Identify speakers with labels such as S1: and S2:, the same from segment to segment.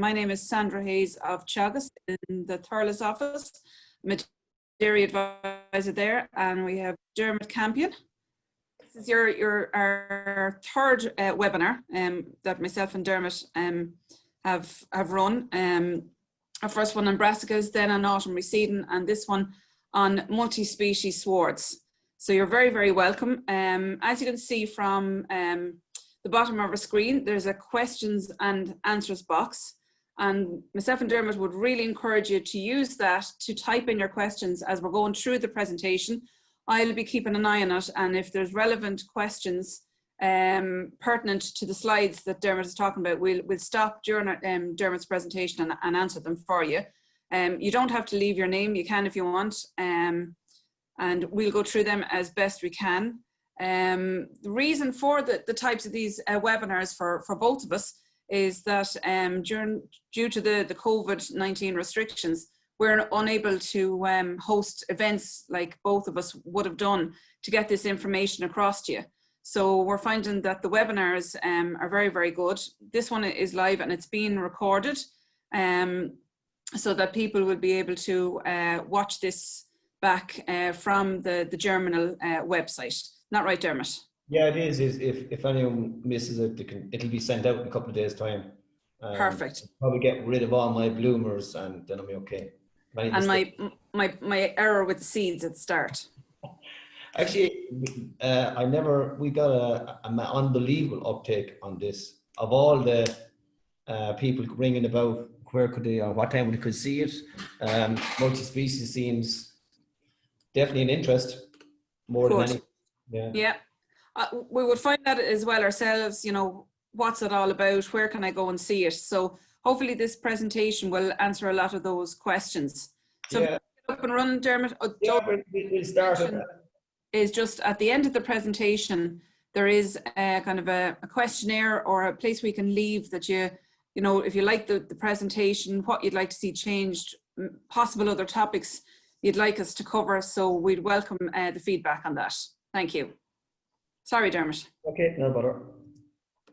S1: My name is Sandra Hayes of Teagasc in the Thurles office. I'm a dairy advisor there, and we have Dermot Campion. This is our third webinar that myself and Dermot have run. Our first one on brassicas, then on autumn reseeding, and this one on multi-species swards. So you're very, very welcome. As you can see from the bottom of our screen, there's a questions and answers box. And myself and Dermot would really encourage you to use that to type in your questions as we're going through the presentation. I'll be keeping an eye on it, and if there's relevant questions pertinent to the slides that Dermot is talking about, we'll stop during Dermot's presentation and answer them for you. You don't have to leave your name, you can if you want, and we'll go through them as best we can. The reason for the types of these webinars for both of us is that due to the COVID-19 restrictions, we're unable to host events like both of us would have done to get this information across to you. So we're finding that the webinars are very, very good. This one is live and it's being recorded so that people will be able to watch this back from the Germinal website. Not right, Dermot?
S2: Yeah, it is. If anyone misses it, it'll be sent out in a couple of days' time.
S1: Perfect.
S2: Probably get rid of all my bloomers, and then I'll be okay.
S1: And my error with the seeds at the start.
S2: Actually, we got an unbelievable uptake on this. Of all the people ringing about where could they, or what time they could see it, multi-species seems definitely an interest more than any.
S1: Yeah. We would find that as well ourselves, you know, what's it all about, where can I go and see it? So hopefully this presentation will answer a lot of those questions. So
S2: yeah.
S1: Up and run, Dermot.
S2: Yeah, we'll start at that.
S1: Is just at the end of the presentation, there is a kind of a questionnaire or a place we can leave that you know, if you like the presentation, what you'd like to see changed, possible other topics you'd like us to cover. So we'd welcome the feedback on that. Thank you. Sorry, Dermot.
S2: Okay, no bother.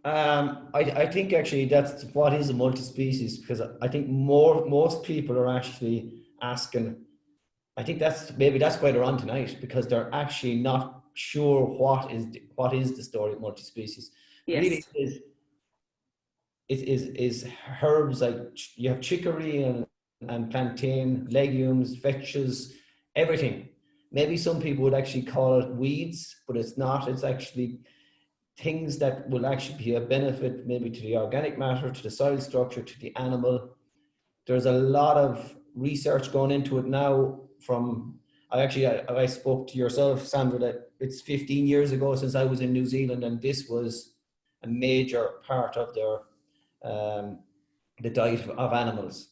S2: I think actually that's what is a multi-species, because I think most people are actually asking. I think maybe that's why they're on tonight, because they're actually not sure what is the story of multi-species.
S1: Yes.
S2: Really, is herbs like you have chicory and plantain, legumes, vetches, everything. Maybe some people would actually call it weeds, but it's not. It's actually things that will actually be a benefit maybe to the organic matter, to the soil structure, to the animal. There's a lot of research going into it now. I spoke to yourself, Sandra, that it's 15 years ago since I was in New Zealand, and this was a major part of their the diet of animals.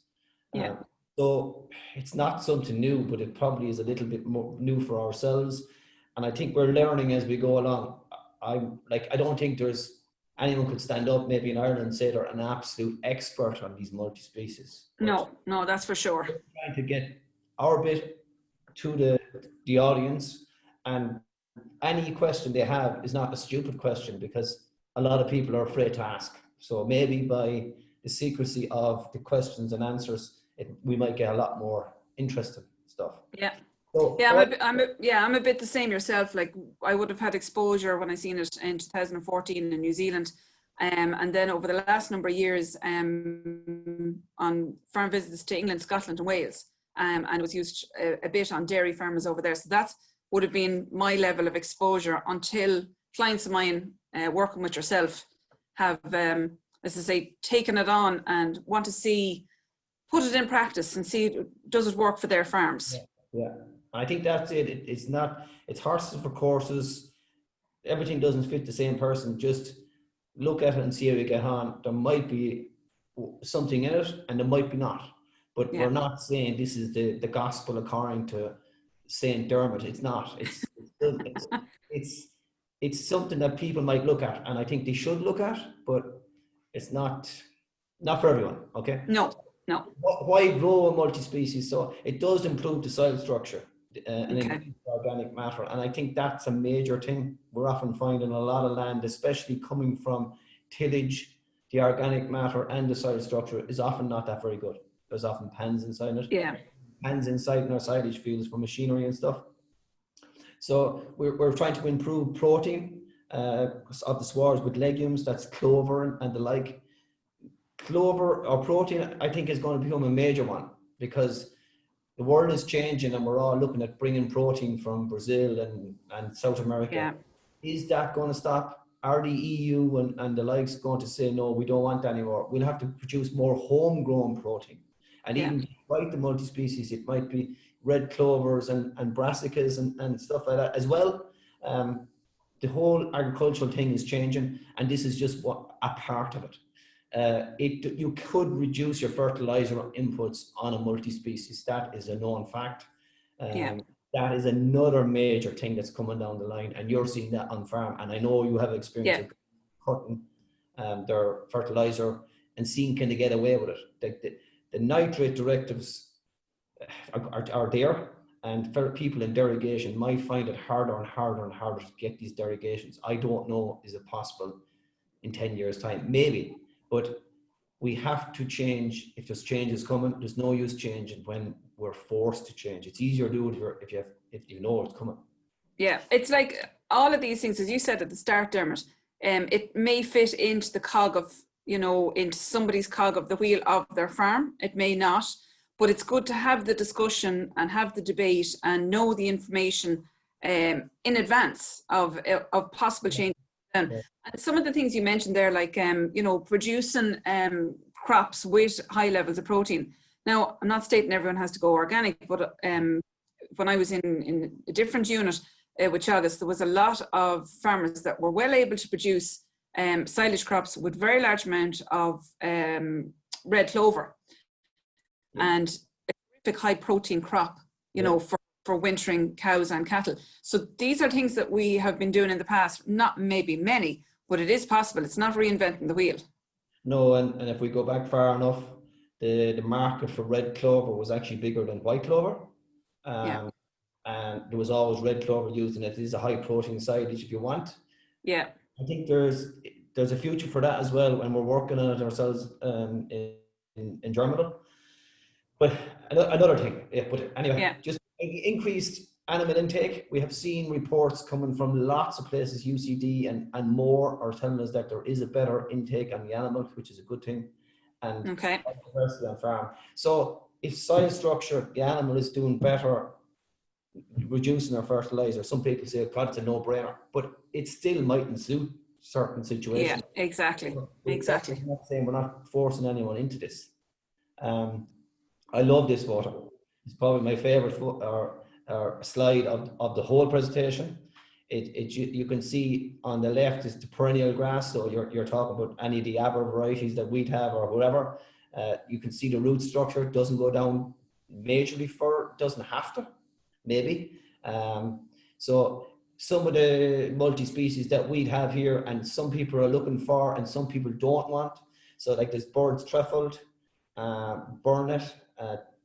S1: Yeah.
S2: So it's not something new, but it probably is a little bit more new for ourselves. And I think we're learning as we go along. I don't think there's anyone could stand up maybe in Ireland and say they're an absolute expert on these multi-species.
S1: No, that's for sure.
S2: We're trying to get our bit to the audience, and any question they have is not a stupid question, because a lot of people are afraid to ask. So maybe by the secrecy of the questions and answers, we might get a lot more interesting stuff.
S1: Yeah.
S2: So,
S1: yeah, I'm a bit the same yourself. Like, I would have had exposure when I seen it in 2014 in New Zealand, and then over the last number of years on farm visits to England, Scotland and Wales, and it was used a bit on dairy farmers over there. So that would have been my level of exposure until clients of mine working with yourself have, as I say, taken it on and want to put it in practice and see, does it work for their farms?
S2: Yeah. I think that's it. It's horses for courses. Everything doesn't fit the same person. Just look at it and see how you get on. There might be something in it and there might be not. But we're not saying this is the gospel according to Saint Dermot. It's not. It's something that people might look at, and I think they should look at, but it's not for everyone. Okay?
S1: No.
S2: Why grow a multi-species? So it does improve the soil structure and increase organic matter, and I think that's a major thing. We're often finding a lot of land, especially coming from tillage the organic matter and the soil structure is often not that very good. There's often pans inside it.
S1: Yeah.
S2: Pans inside in our silage fields for machinery and stuff. So we're trying to improve protein of the swards with legumes, that's clover and the like. Clover or protein, I think, is going to become a major one because the world is changing and we're all looking at bringing protein from Brazil and South America.
S1: Yeah.
S2: Is that going to stop? Are the EU and the likes going to say, no, we don't want that anymore? We'll have to produce more homegrown protein. And even despite the multi-species, it might be red clovers and brassicas and stuff like that as well. The whole agricultural thing is changing, and this is just a part of it. You could reduce your fertilizer inputs on a multi-species. That is a known fact. That is another major thing that's coming down the line, and you're seeing that on farm. And I know you have experience of cutting their fertilizer and seeing can they get away with it. The nitrate directives are there, and for people in derogation might find it harder and harder and harder to get these derogations. I don't know, is it possible in 10 years' time? Maybe, but we have to change. If there's changes coming, there's no use changing when we're forced to change. It's easier to do it if you know it's coming. Yeah,
S1: it's like all of these things, as you said at the start, Dermot, it may fit into the cog of, into somebody's cog of the wheel of their farm. It may not, but it's good to have the discussion and have the debate and know the information in advance of possible changes. And some of the things you mentioned there, like, producing crops with high levels of protein. Now, I'm not stating everyone has to go organic, but when I was in a different unit with Teagasc, there was a lot of farmers that were well able to produce silage crops with very large amount of red clover and a terrific high protein crop, for wintering cows and cattle. So these are things that we have been doing in the past, not maybe many, but it is possible. It's not reinventing the wheel.
S2: No, and if we go back far enough, the market for red clover was actually bigger than white clover. And there was always red clover used in it. It is a high protein silage if you want.
S1: Yeah.
S2: I think there's a future for that as well, and we're working on it ourselves in Germinal. But another thing, but anyway, just increased animal intake. We have seen reports coming from lots of places, UCD and more, are telling us that there is a better intake on the animal, which is a good thing. And diversity on farm. So if soil structure, the animal is doing better, reducing our fertilizer, some people say, God, it's a no-brainer, but it still mightn't suit certain situations.
S1: Yeah, exactly. Exactly.
S2: I'm not saying we're not forcing anyone into this. I love this photo. It's probably my favorite slide of the whole presentation. You can see on the left is the perennial grass. So you're talking about any of the aber varieties that we'd have or whatever. You can see the root structure doesn't go down majorly doesn't have to, maybe. So some of the multi-species that we'd have here, and some people are looking for, and some people don't want. So like there's birds truffled, burnet,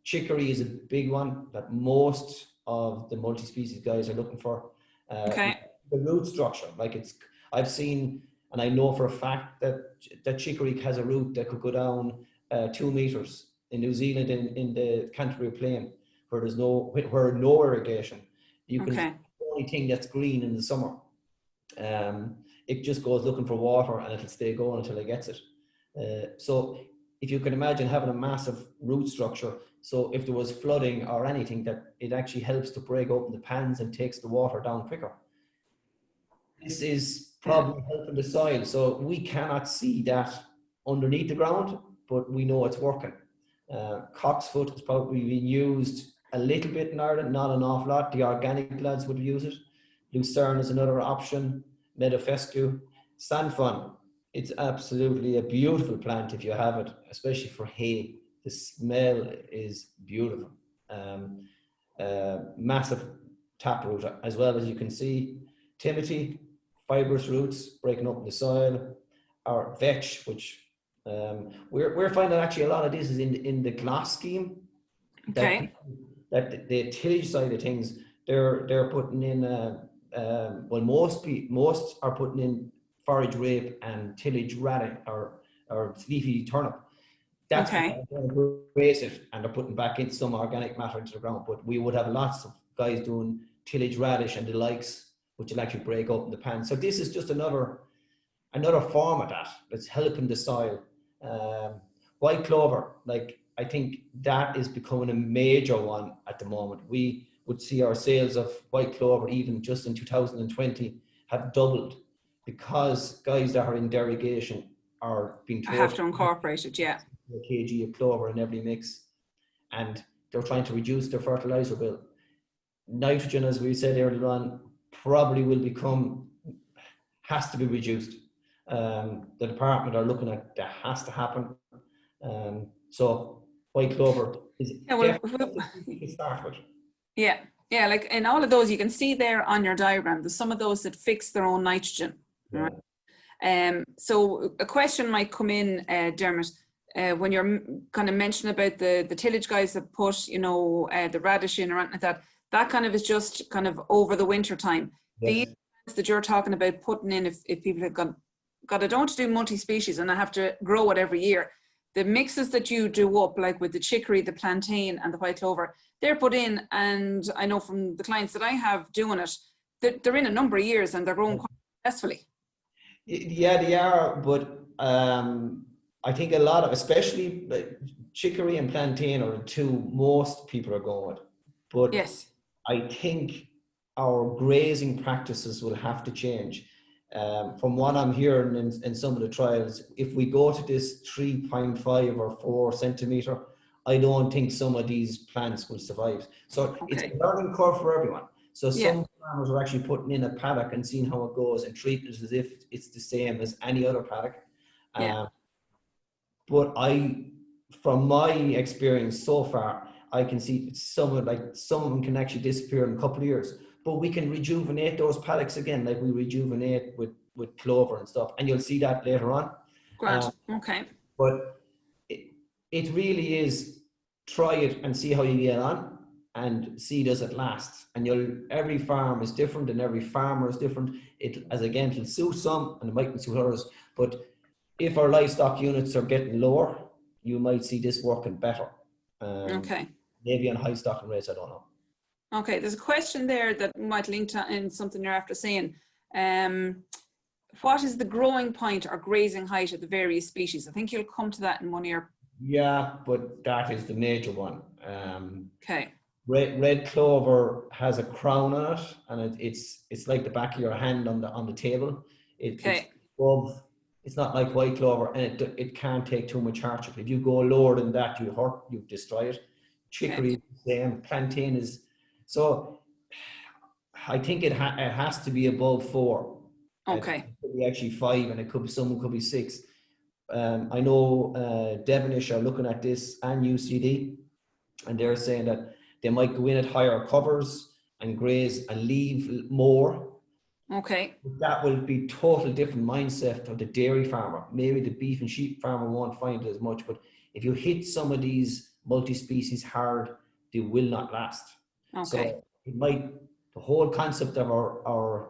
S2: chicory is a big one that most of the multi-species guys are looking for. The root structure, I've seen, and I know for a fact that chicory has a root that could go down 2 meters in New Zealand in the Canterbury Plain, where there's no irrigation. You can the only thing that's green in the summer. It just goes looking for water and it'll stay going until it gets it. So if you can imagine having a massive root structure, so if there was flooding or anything, that it actually helps to break open the pans and takes the water down quicker. This is probably helping the soil. So we cannot see that underneath the ground, but we know it's working. Cocksfoot has probably been used a little bit in Ireland, not an awful lot. The organic lads would use it. Lucerne is another option. Meadowfescue. Sandfern. It's absolutely a beautiful plant if you have it, especially for hay. The smell is beautiful. Massive taproot, as well as you can see. Timothy, fibrous roots breaking up in the soil. Or vetch, which we're finding actually a lot of this is in the glass scheme. That the tillage side of things, they're putting in most are putting in forage rape and tillage ratting or or leafy turnip. That's
S1: Okay.
S2: going to graze it, and they're putting back in some organic matter into the ground. But we would have lots of guys doing tillage radish and the likes, which will actually break up in the pan. So this is just another form of that that's helping the soil. White clover, like, I think that is becoming a major one at the moment. We would see our sales of white clover, even just in 2020, have doubled, because guys that are in derogation are being
S1: I
S2: told
S1: have to incorporate it, yeah.
S2: a kg of clover in every mix, and they're trying to reduce their fertilizer bill. Nitrogen, as we said earlier on, probably has to be reduced. The department are looking at that, has to happen. So white clover is definitely to start with.
S1: Yeah, like in all of those, you can see there on your diagram, there's some of those that fix their own nitrogen.
S2: Yeah.
S1: Right? So a question might come in, Dermot, when you're kind of mentioning about the tillage guys that put, the radish in or anything like that, that kind of is just kind of over the winter time.
S2: Yes.
S1: These plants that you're talking about putting in, if people have got I don't want to do multi-species and I have to grow it every year, the mixes that you do up, like with the chicory, the plantain and the white clover, they're put in, and I know from the clients that I have doing it, they're in a number of years and they're growing quite successfully.
S2: Yeah, they are, but I think a lot of, especially chicory and plantain, are the two most people are going with. But
S1: yes,
S2: I think our grazing practices will have to change. From what I'm hearing in some of the trials, if we go to this 3.5 or 4 centimeter, I don't think some of these plants will survive. So it's a learning curve for everyone. So some farmers are actually putting in a paddock and seeing how it goes and treating it as if it's the same as any other paddock. But from my experience so far, I can see some of them can actually disappear in a couple of years. But we can rejuvenate those paddocks again, like we rejuvenate with clover and stuff. And you'll see that later on.
S1: Great. Okay.
S2: But it really is, try it and see how you get on, and see does it last. And every farm is different and every farmer is different. It'll suit some and it mightn't suit others. But if our livestock units are getting lower, you might see this working better. Maybe on high stocking rates, I don't know.
S1: Okay, there's a question there that might link to in something you're after saying. What is the growing point or grazing height of the various species? I think you'll come to that in one of your...
S2: Yeah, but that is the major one.
S1: Okay.
S2: Red clover has a crown on it, and it's like the back of your hand on the table. It's above. It's not like white clover, and it can't take too much hardship. If you go lower than that, you destroy it. Chicory is the same. Plantain is. So I think it has to be above 4.
S1: Okay.
S2: It could be actually 5, and someone could be 6. I know Devonish are looking at this and UCD, and they're saying that they might go in at higher covers and graze and leave more.
S1: Okay.
S2: That will be total different mindset for the dairy farmer. Maybe the beef and sheep farmer won't find it as much, but if you hit some of these multi-species hard, they will not last.
S1: Okay.
S2: So the whole concept of our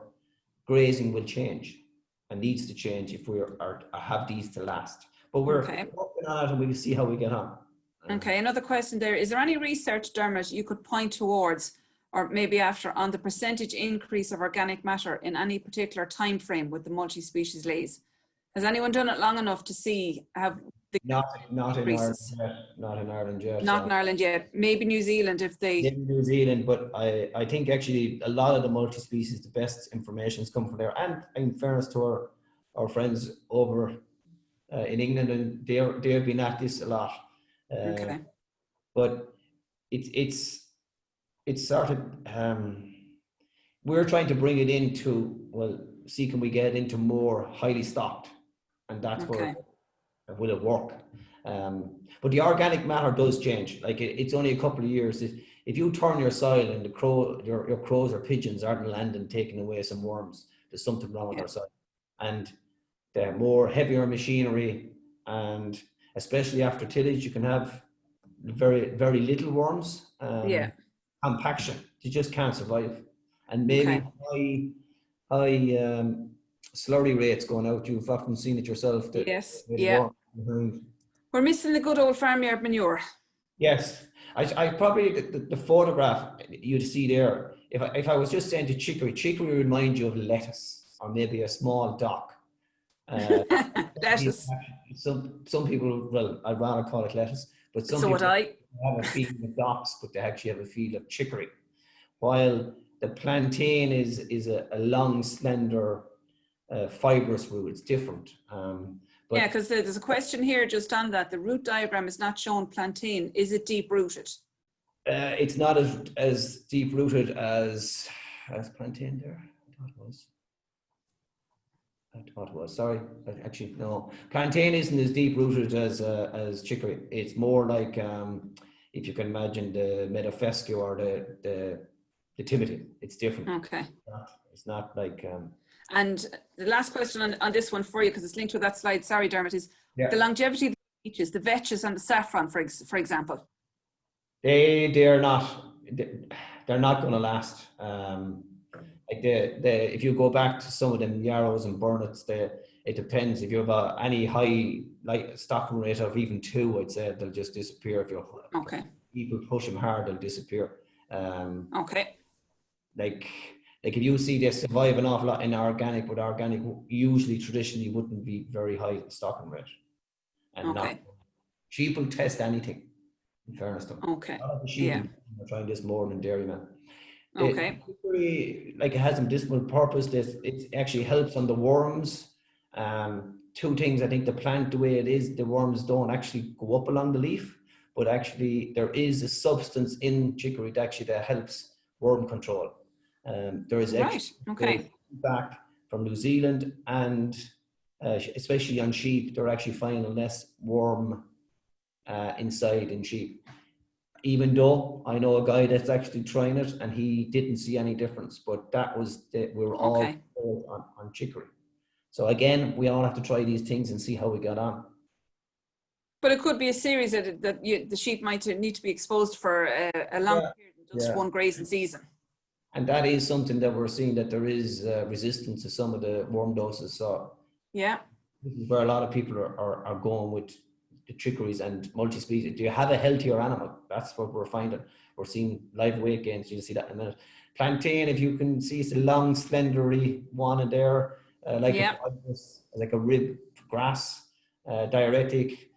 S2: grazing will change and needs to change if we have these to last. But we're working on it, and we'll see how we get on.
S1: Okay, another question there. Is there any research, Dermot, you could point towards, or maybe after, on the percentage increase of organic matter in any particular time frame with the multi-species lays? Has anyone done it long enough to see how the
S2: not in
S1: increases?
S2: Ireland yet.
S1: Not in Ireland yet. Maybe New Zealand if they...
S2: Maybe New Zealand, but I think actually a lot of the multi-species, the best information's come from there. And in fairness to our friends over in England, and they've been at this a lot. But it's sort of we're trying to bring it into, see can we get it into more highly stocked, and that's where will it work. But the organic matter does change. Like it's only a couple of years. If you turn your soil and your crows or pigeons aren't landing, taking away some worms, there's something wrong with our soil. And the more heavier machinery, and especially after tillage, you can have very, very little worms. Compaction, you just can't survive. And maybe high slurry rates going out. You've often seen it yourself.
S1: Yes. We're missing the good old farmyard manure.
S2: Yes, I probably the photograph you'd see there. If I was just saying to chicory would remind you of lettuce or maybe a small dock.
S1: Lettuce.
S2: Some people, well, I'd rather call it lettuce, but some
S1: So would
S2: people
S1: I.
S2: have a field of docks, but they actually have a field of chicory. While the plantain is a long, slender, fibrous root. It's different. But
S1: Yeah, because there's a question here just on that. The root diagram is not showing plantain. Is it deep rooted?
S2: it's not as deep rooted as plantain there. I thought it was. Sorry, actually no. Plantain isn't as deep rooted as chicory. It's more like if you can imagine the meadowfescue or the timothy. It's different.
S1: Okay.
S2: It's not like.
S1: And the last question on this one for you, because it's linked to that slide, sorry Dermot, is the longevity of the peaches, the vetches and the saffron, for example.
S2: They're not going to last. Like if you go back to some of them yarrows and burnets, it depends. If you have any high like stocking rate of even 2, I'd say they'll just disappear. If you people push them hard, they'll disappear. Like if you see they survive an awful lot in organic, but organic usually traditionally wouldn't be very high stocking rate. And sheep will test anything, in fairness to them. Sheep are trying this more than dairymen. Like it has a medicinal purpose. It actually helps on the worms. 2 things. I think the plant, the way it is, the worms don't actually go up along the leaf, but actually there is a substance in chicory that helps worm control. There is actually back from New Zealand, and especially on sheep, they're actually finding less worm inside in sheep. Even though I know a guy that's actually trying it and he didn't see any difference, but that was we were all on chicory. So again, we all have to try these things and see how we get on.
S1: But it could be a series that the sheep might need to be exposed for a long period, just one grazing season.
S2: And that is something that we're seeing, that there is resistance to some of the worm doses. So this is where a lot of people are going with the chicories and multi-species. Do you have a healthier animal? That's what we're finding. We're seeing live weight gains. You'll see that in a minute. Plantain, if you can see, it's a long, slendery one in there, like a rib grass, diuretic,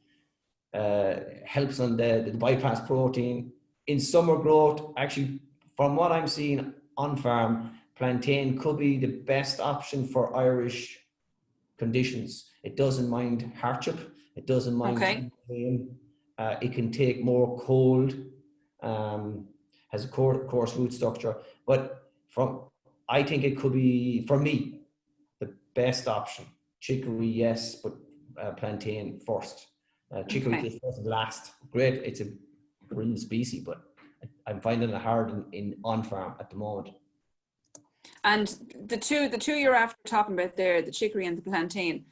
S2: helps on the bypass protein. In summer growth, actually, from what I'm seeing on farm, plantain could be the best option for Irish conditions. It doesn't mind hardship. It doesn't mind rain. It can take more cold. Has a coarse root structure. But I think it could be, for me, the best option. Chicory, yes, but plantain first. Chicory just doesn't last. Great, it's a brilliant species, but I'm finding it hard in on farm at the moment.
S1: And the two you're after talking about there, the chicory and the plantain,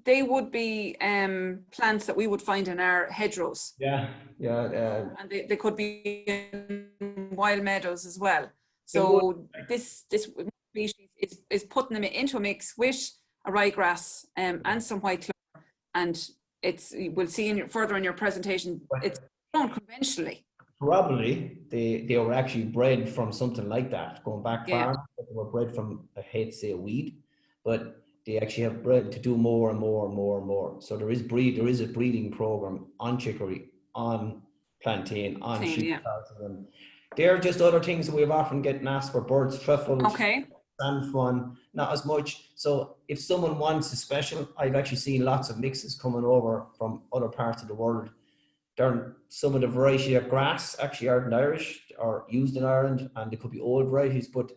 S1: they would be plants that we would find in our hedgerows. And they could be in wild meadows as well. So this species is putting them into a mix with a ryegrass and some white clover, and we'll see further in your presentation, it's grown conventionally.
S2: Probably they were actually bred from something like that, going back farm. They were bred from, I hate to say, a weed, but they actually have bred to do more and more and more and more. So there is a breeding program on chicory, on plantain, on sheep. They're just other things that we've often getting asked for: birds, truffles, sandfun, not as much. So if someone wants a special, I've actually seen lots of mixes coming over from other parts of the world. Some of the variety of grass actually aren't Irish or used in Ireland, and they could be old varieties, but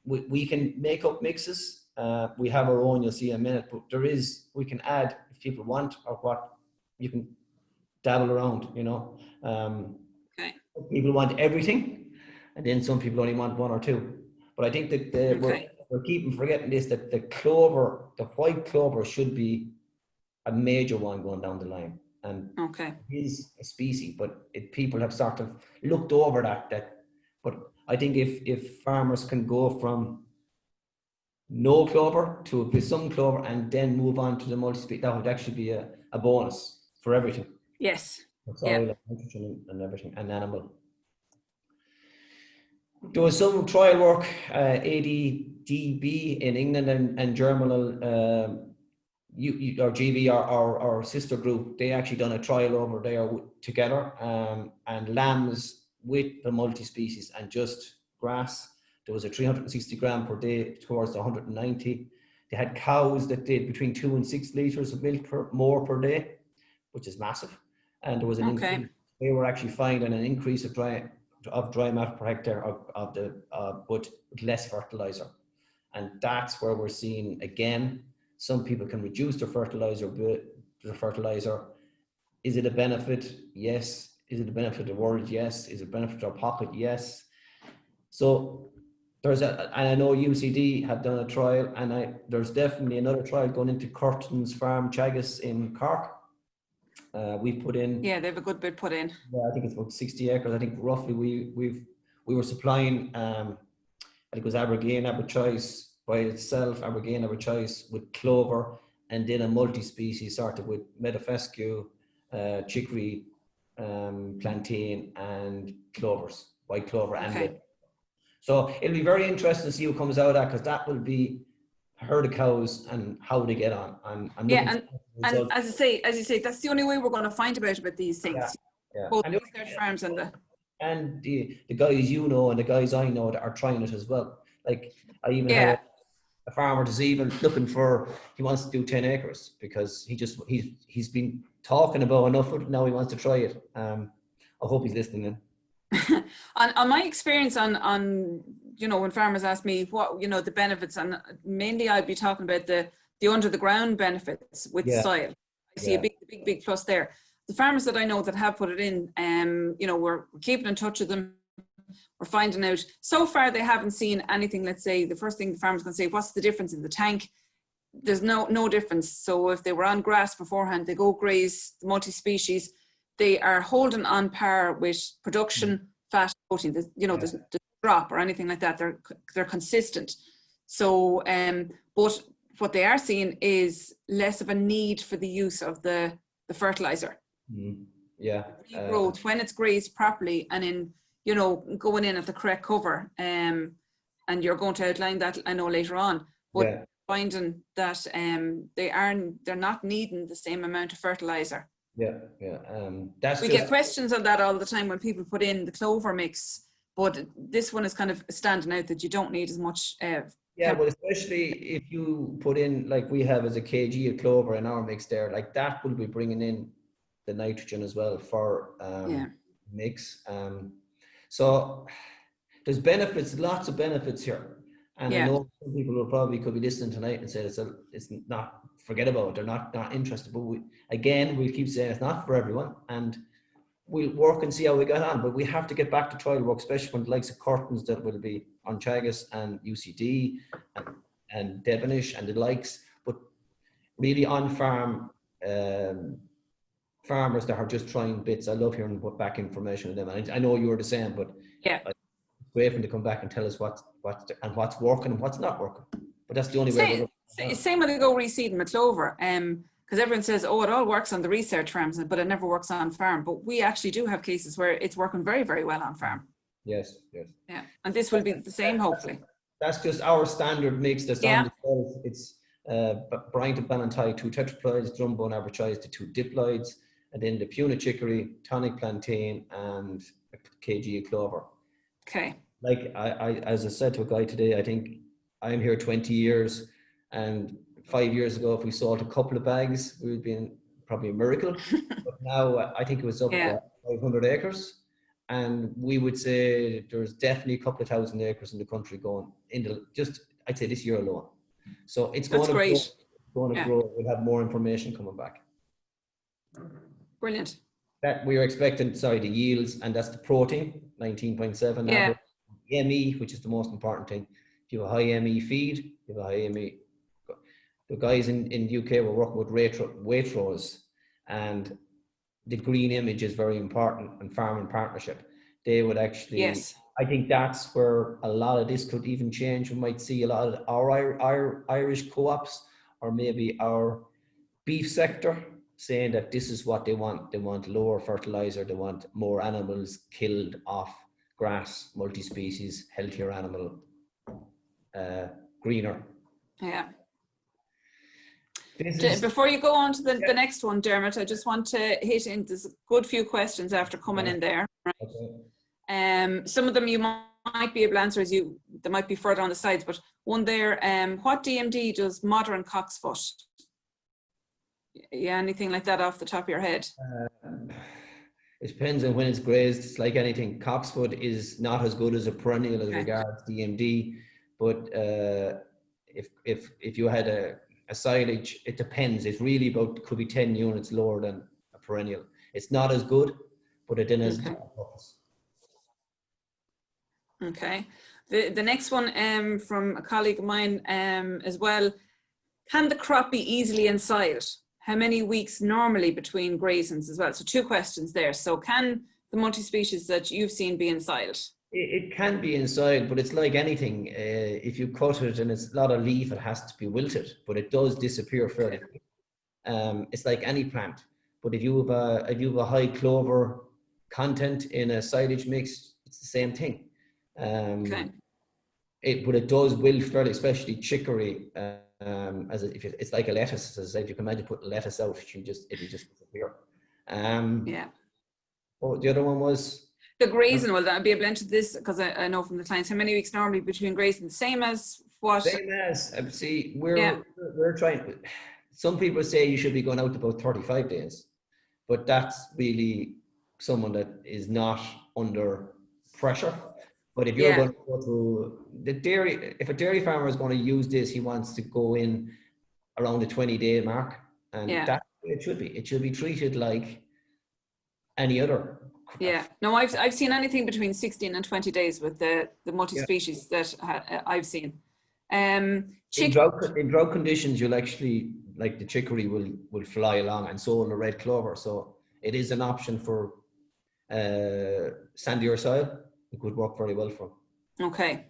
S2: we can make up mixes. We have our own, you'll see in a minute, but we can add if people want, or what you can dabble around, People want everything, and then some people only want 1 or 2. But I think that we're keeping forgetting this, that the white clover should be a major one going down the line. And it is a species, but people have sort of looked over that. But I think if farmers can go from no clover to some clover and then move on to the multi-species, that would actually be a a bonus for everything.
S1: Yes.
S2: For soil, and nitrogen and everything, and animal. There was some trial work, ADDB in England and Germinal, or GB, our sister group, they actually done a trial over there together, and lambs with the multi-species and just grass. There was a 360 gram per day towards the 190. They had cows that did between 2 and 6 litres of milk more per day, which is massive. And there was an increase. They were actually finding an increase of dry matter per hectare but with less fertilizer. And that's where we're seeing, again, some people can reduce their fertilizer. Is it a benefit? Yes. Is it a benefit of the world? Yes. Is it a benefit to our pocket? Yes. So and I know UCD have done a trial, and there's definitely another trial going into Curtin's farm, Teagasc in Cork. We've put in.
S1: Yeah, they have a good bit put in.
S2: Yeah, I think it's about 60 acres. I think roughly we were supplying. I think it was Abergane, Aberchoice by itself, Abergane, Aberchoice with clover, and then a multi-species started with Metafescue, chicory, plantain, and clovers, white clover, and lip. So it'll be very interesting to see what comes out of that, because that will be a herd of cows and how they get on. And
S1: as you say, that's the only way we're going to find about these things.
S2: Yeah.
S1: Both the research farms and
S2: the guys you know and the guys I know that are trying it as well. Like I even had a farmer that's even looking for, he wants to do 10 acres because he's been talking about enough of it, now he wants to try it. I hope he's listening in.
S1: on my experience on when farmers ask me what the benefits, and mainly I'd be talking about the under the ground benefits with soil. I see a big plus there. The farmers that I know that have put it in, we're keeping in touch with them. We're finding out. So far, they haven't seen anything. Let's say the first thing the farmer's going to say, what's the difference in the tank? There's no difference. So if they were on grass beforehand, they go graze the multi-species, they are holding on par with production, fat, protein. There's a drop or anything like that. They're consistent. So, but what they are seeing is less of a need for the use of the fertilizer. Growth when it's grazed properly and in going in at the correct cover, and you're going to outline that I know later on, but finding that they're not needing the same amount of fertilizer. We get questions on that all the time when people put in the clover mix, but this one is kind of standing out that you don't need as much.
S2: Well, especially if you put in, like we have as a kg of clover in our mix there, like that will be bringing in the nitrogen as well for mix. So there's benefits, lots of benefits here. And I know some people will probably could be listening tonight and say it's not, forget about it, they're not interested. But we'll keep saying it's not for everyone, and we'll work and see how we get on. But we have to get back to trial work, especially when the likes of Curtains that will be on Teagasc and UCD and Devonish and the likes. But really on farm farmers that are just trying bits. I love hearing back information on them. And I know you're the same, but it's great for them to come back and tell us what's working and what's not working. But that's the only way.
S1: Same when they go reseeding with clover, because everyone says, oh, it all works on the research farms, but it never works on farm. But we actually do have cases where it's working very, very well on farm.
S2: Yes.
S1: Yeah, and this will be the same, hopefully.
S2: That's just our standard mix that's on the shelf. It's brine to Ballantyne, 2 tetraploids, Drumbone Aberchoice to 2 diploids, and then the Puna chicory, Tonic Plantain, and a kg of clover.
S1: Okay.
S2: Like I as I said to a guy today, I think I'm here 20 years, and 5 years ago, if we sold a couple of bags, we would be probably a miracle. But now I think it was up to 500 acres. And we would say there's definitely a couple of thousand acres in the country going into I'd say this year alone. So it's going to grow. We'll have more information coming back.
S1: Brilliant.
S2: That we are expecting, the yields, and that's the protein, 19.7.
S1: Yeah.
S2: ME, which is the most important thing. If you have a high ME feed, you have a high ME. The guys in the UK were working with Waitrose, and the green image is very important, and farming partnership. They would actually, I think that's where a lot of this could even change. We might see a lot of our Irish co-ops, or maybe our beef sector, saying that this is what they want. They want lower fertilizer. They want more animals killed off grass, multi-species, healthier animal, greener.
S1: Yeah.
S2: This is,
S1: Before you go on to the next one, Dermot, I just want to hit in. There's a good few questions after coming in there. Right?
S2: okay.
S1: Some of them you might be able to answer they might be further on the sides, but one there, what DMD does modern cocksfoot? Yeah, anything like that off the top of your head?
S2: It depends on when it's grazed. It's like anything. Cocksfoot is not as good as a perennial as regards DMD, but if you had a silage, it depends. It's really about, could be 10 units lower than a perennial. It's not as good, but it then has purpose.
S1: Okay. The next one from a colleague of mine as well. Can the crop be easily ensiled? How many weeks normally between grazings as well? So 2 questions there. So can the multi-species that you've seen be ensiled?
S2: It can be ensiled, but it's like anything. If you cut it and it's a lot of leaf, it has to be wilted, but it does disappear fairly quickly. It's like any plant. But if you have a high clover content in a silage mix, it's the same thing.
S1: Okay.
S2: But it does wilt fairly, especially chicory. It's like a lettuce. As I said, if you can imagine putting lettuce out, it'll just disappear.
S1: Yeah.
S2: Oh, the other one was
S1: the grazing. Will that be able to enter this? Because I know from the clients, how many weeks normally between grazing? Same as what?
S2: Same as see, we're trying. Some people say you should be going out about 35 days, but that's really someone that is not under pressure. But if you're going to go through the dairy, if a dairy farmer is going to use this, he wants to go in around the 20-day mark, and that it should be. It should be treated like any other.
S1: Yeah. No, I've seen anything between 16 and 20 days with the multi-species that I've seen.
S2: In drought conditions, you'll actually, like the chicory will fly along, and so will the red clover. So it is an option for sandier soil. It could work very well for.
S1: Okay.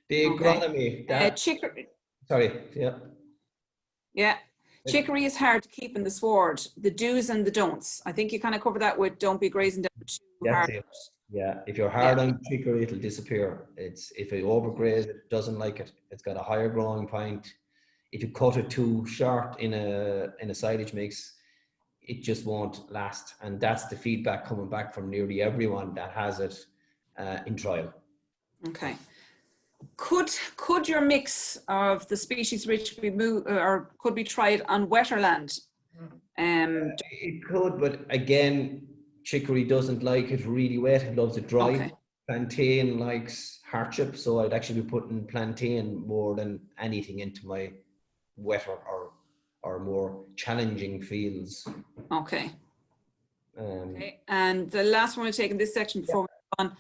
S2: The agronomy.
S1: Chicory.
S2: Sorry. Yeah.
S1: Yeah. Chicory is hard to keep in the sward. The do's and the don'ts. I think you kind of cover that with don't be grazing down too hard.
S2: It. Yeah. If you're hard on chicory, it'll disappear. If it overgraze, it doesn't like it. It's got a higher growing point. If you cut it too short in a silage mix, it just won't last. And that's the feedback coming back from nearly everyone that has it in trial.
S1: Okay. Could your mix of the species rich be moved or could be tried on wetter land?
S2: It could, but again, chicory doesn't like it really wet. It loves it dry. Okay. Plantain likes hardship, so I'd actually be putting plantain more than anything into my wetter or more challenging fields.
S1: Okay. Okay. And the last one we'll take in this section before we move on.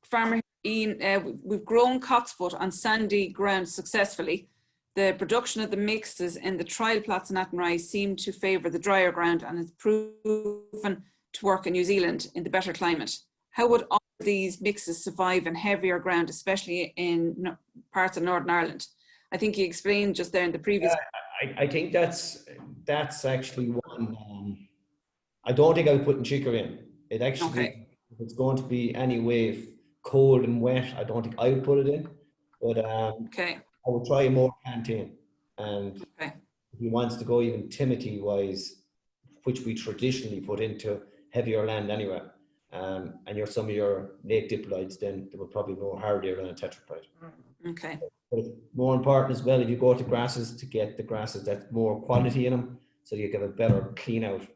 S1: Farmer Ian, we've grown cocksfoot on sandy ground successfully. The production of the mixes in the trial plots in Athenry seem to favour the drier ground and is proven to work in New Zealand in the better climate. How would all of these mixes survive in heavier ground, especially in parts of Northern Ireland? I think you explained just there in the previous.
S2: I think that's actually one. I don't think I would put in chicory in. It actually, if it's going to be anyway cold and wet, I don't think I would put it in. But I would try more plantain. And if he wants to go even Timothy wise, which we traditionally put into heavier land anyway, and some of your late diploids, then they will probably be more hardier than a tetraploid.
S1: Okay.
S2: But it's more important as well if you go to grasses to get the grasses that's more quality in them, so you get a better clean out.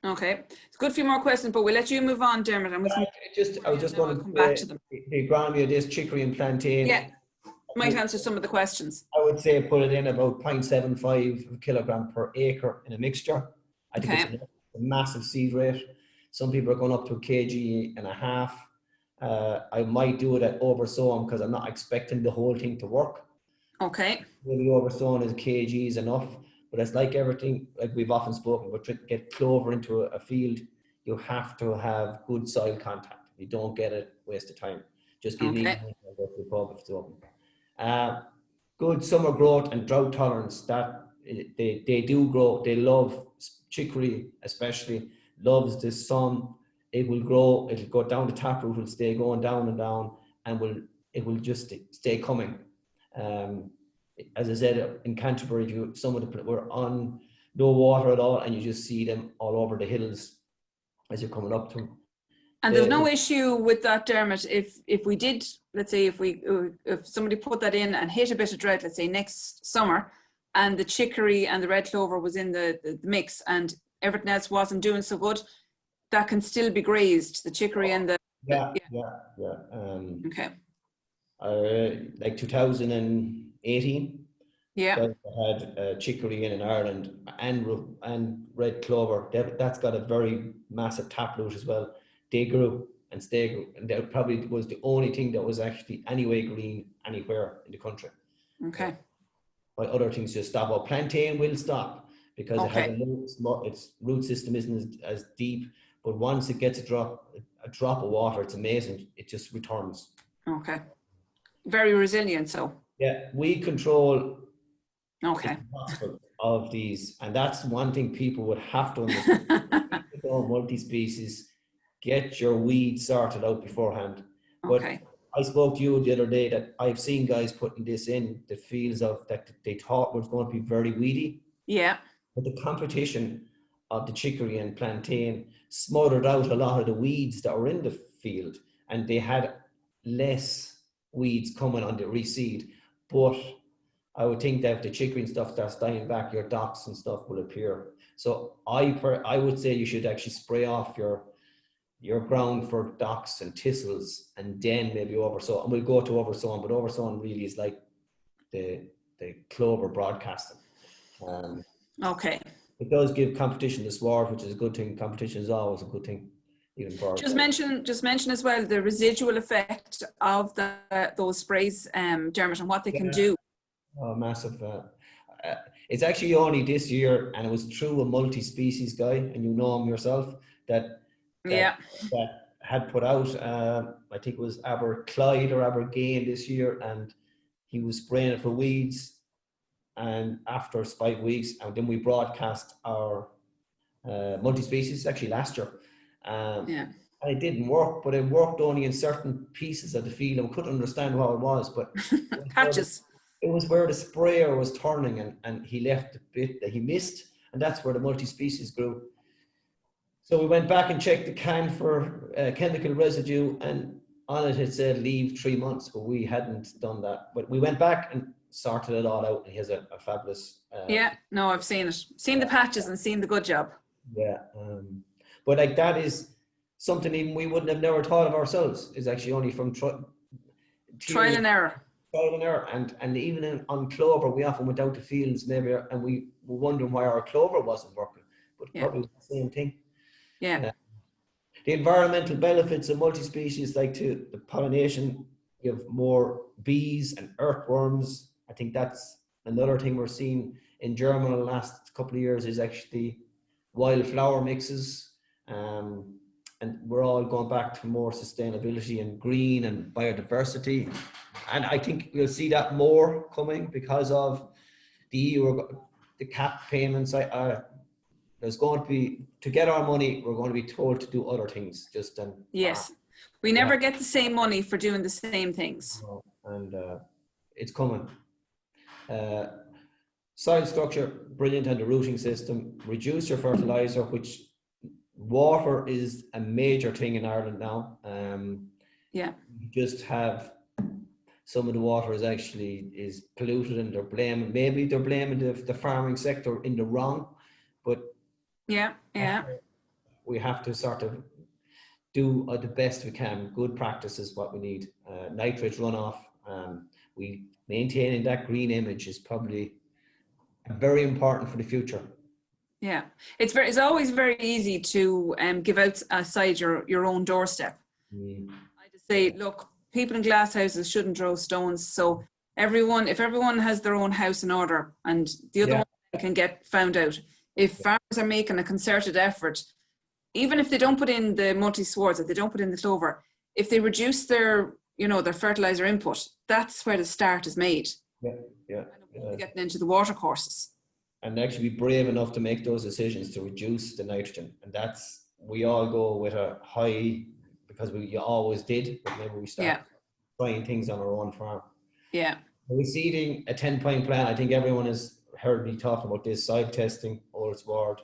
S1: Okay, it's good. A few more questions, but we'll let you move on, Dermot. And
S2: I was just going to
S1: come back to them.
S2: The agronomy of this chicory and plantain.
S1: Yeah, might answer some of the questions.
S2: I would say put it in about 0.75 kilogram per acre in a mixture. I think it's a massive seed rate. Some people are going up to 1.5 kg. I might do it at oversown because I'm not expecting the whole thing to work.
S1: Okay.
S2: Maybe oversown is kgs enough, but it's like everything, like we've often spoken, but to get clover into a field, you have to have good soil contact. If you don't get it, waste of time. Just give me go to the pub if it's open. Good summer growth and drought tolerance. That they do grow. They love chicory, especially loves the sun. It will grow. It'll go down the taproot. Will stay going down and down, and it will just stay coming. As I said, in Canterbury, some of the were on no water at all, and you just see them all over the hills as you're coming up to them.
S1: And there's no issue with that, Dermot, if we did, let's say if somebody put that in and hit a bit of drought, let's say next summer, and the chicory and the red clover was in the mix and everything else wasn't doing so good, that can still be grazed, the chicory and the...
S2: Yeah.
S1: Okay.
S2: Like 2018,
S1: yeah,
S2: I had chicory in Ireland and red clover. That's got a very massive taproot as well. They grew and grew, and that probably was the only thing that was actually anyway green anywhere in the country.
S1: Okay.
S2: But other things just stop. Well, plantain will stop because it has its root system isn't as deep. But once it gets a drop of water, it's amazing. It just returns.
S1: Okay. Very resilient. So. Yeah,
S2: we control.
S1: Okay.
S2: Of these, and that's one thing people would have to understand. Multi-species. Get your weeds sorted out beforehand.
S1: Okay.
S2: But I spoke to you the other day that I've seen guys putting this in the fields that they thought was going to be very weedy.
S1: Yeah.
S2: But the competition of the chicory and plantain smothered out a lot of the weeds that were in the field, and they had less weeds coming on the reseed. But I would think that if the chicory and stuff starts dying back, your docks and stuff will appear. So I would say you should actually spray off your ground for docks and thistles, and then maybe oversow. And we'll go to oversowing, but oversowing really is like the clover broadcasting.
S1: Okay.
S2: It does give competition to sward, which is a good thing. Competition is always a good thing, even for.
S1: Just mention as well the residual effect of those sprays, Dermot, and what they can do.
S2: Oh, massive. It's actually only this year, and it was through a multi-species guy, and you know him yourself, that had put out, I think it was Aberclyde or Abergain this year, and he was spraying it for weeds. And after 5 weeks, and then we broadcast our multi-species actually last year. And it didn't work, but it worked only in certain pieces of the field, and we couldn't understand what it was. But
S1: patches.
S2: It was where the sprayer was turning, and he left the bit that he missed, and that's where the multi-species grew. So we went back and checked the can for chemical residue, and on it said leave 3 months, but we hadn't done that. But we went back and sorted it all out, and he has a fabulous.
S1: I've seen it, seen the patches, and seen the good job.
S2: Yeah, but like that is something even we wouldn't have never thought of ourselves. Is actually only from
S1: trial and error.
S2: And even on clover, we often went out to fields maybe, and we were wondering why our clover wasn't working, but probably the same thing.
S1: Yeah.
S2: The environmental benefits of multi-species, like to the pollination, you have more bees and earthworms. I think that's another thing we're seeing in Germinal the last couple of years is actually wildflower mixes. And we're all going back to more sustainability and green and biodiversity. And I think we'll see that more coming because of the EU, the cap payments. There's going to be, to get our money, we're going to be told to do other things.
S1: Yes. We never get the same money for doing the same things.
S2: And it's coming. Soil structure, brilliant, and the rooting system. Reduce your fertilizer, which water is a major thing in Ireland now. You just have some of the water is polluted, and they're blaming the farming sector in the wrong, but we have to sort of do the best we can. Good practice is what we need. Nitrate runoff, we maintaining that green image is probably very important for the future.
S1: Yeah, it's always very easy to give out outside your own doorstep. I just say, look, people in glass houses shouldn't throw stones. So if everyone has their own house in order, and the other one can get found out. If farmers are making a concerted effort, even if they don't put in the multi-swards, if they don't put in the clover, if they reduce their fertilizer input, that's where the start is made.
S2: Getting
S1: into the water courses.
S2: and actually be brave enough to make those decisions to reduce the nitrogen. And we all go with a high, because you always did, but maybe we start trying things on our own farm.
S1: Yeah.
S2: Reseeding a 10-point plan. I think everyone has heard me talk about this. Soil testing, old sward,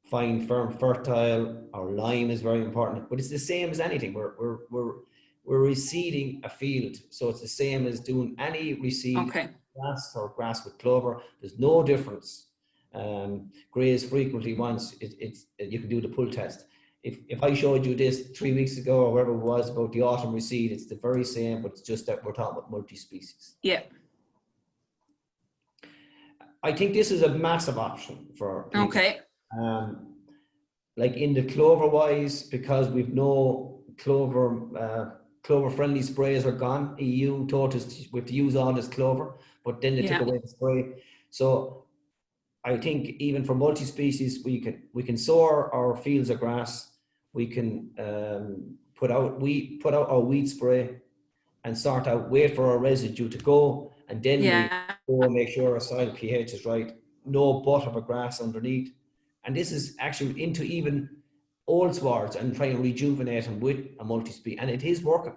S2: fine, firm, fertile. Our lime is very important, but it's the same as anything. We're reseeding a field, so it's the same as doing any reseed.
S1: Okay.
S2: Grass or grass with clover. There's no difference. Graze frequently once. You can do the pull test. If I showed you this 3 weeks ago or whatever it was about the autumn reseed, it's the very same, but it's just that we're talking about multi-species.
S1: Yeah.
S2: I think this is a massive option for people.
S1: Okay.
S2: Like in the clover wise, because we've no clover friendly sprays are gone. EU taught us we have to use all this clover, but then they took away the spray. So I think even for multi-species, we can sow our fields of grass. We can put out our weed spray and wait for our residue to go, and then we go and make sure our soil pH is right. No butt of a grass underneath, and this is actually into even old swards and try and rejuvenate them with a multi-species, and it is working.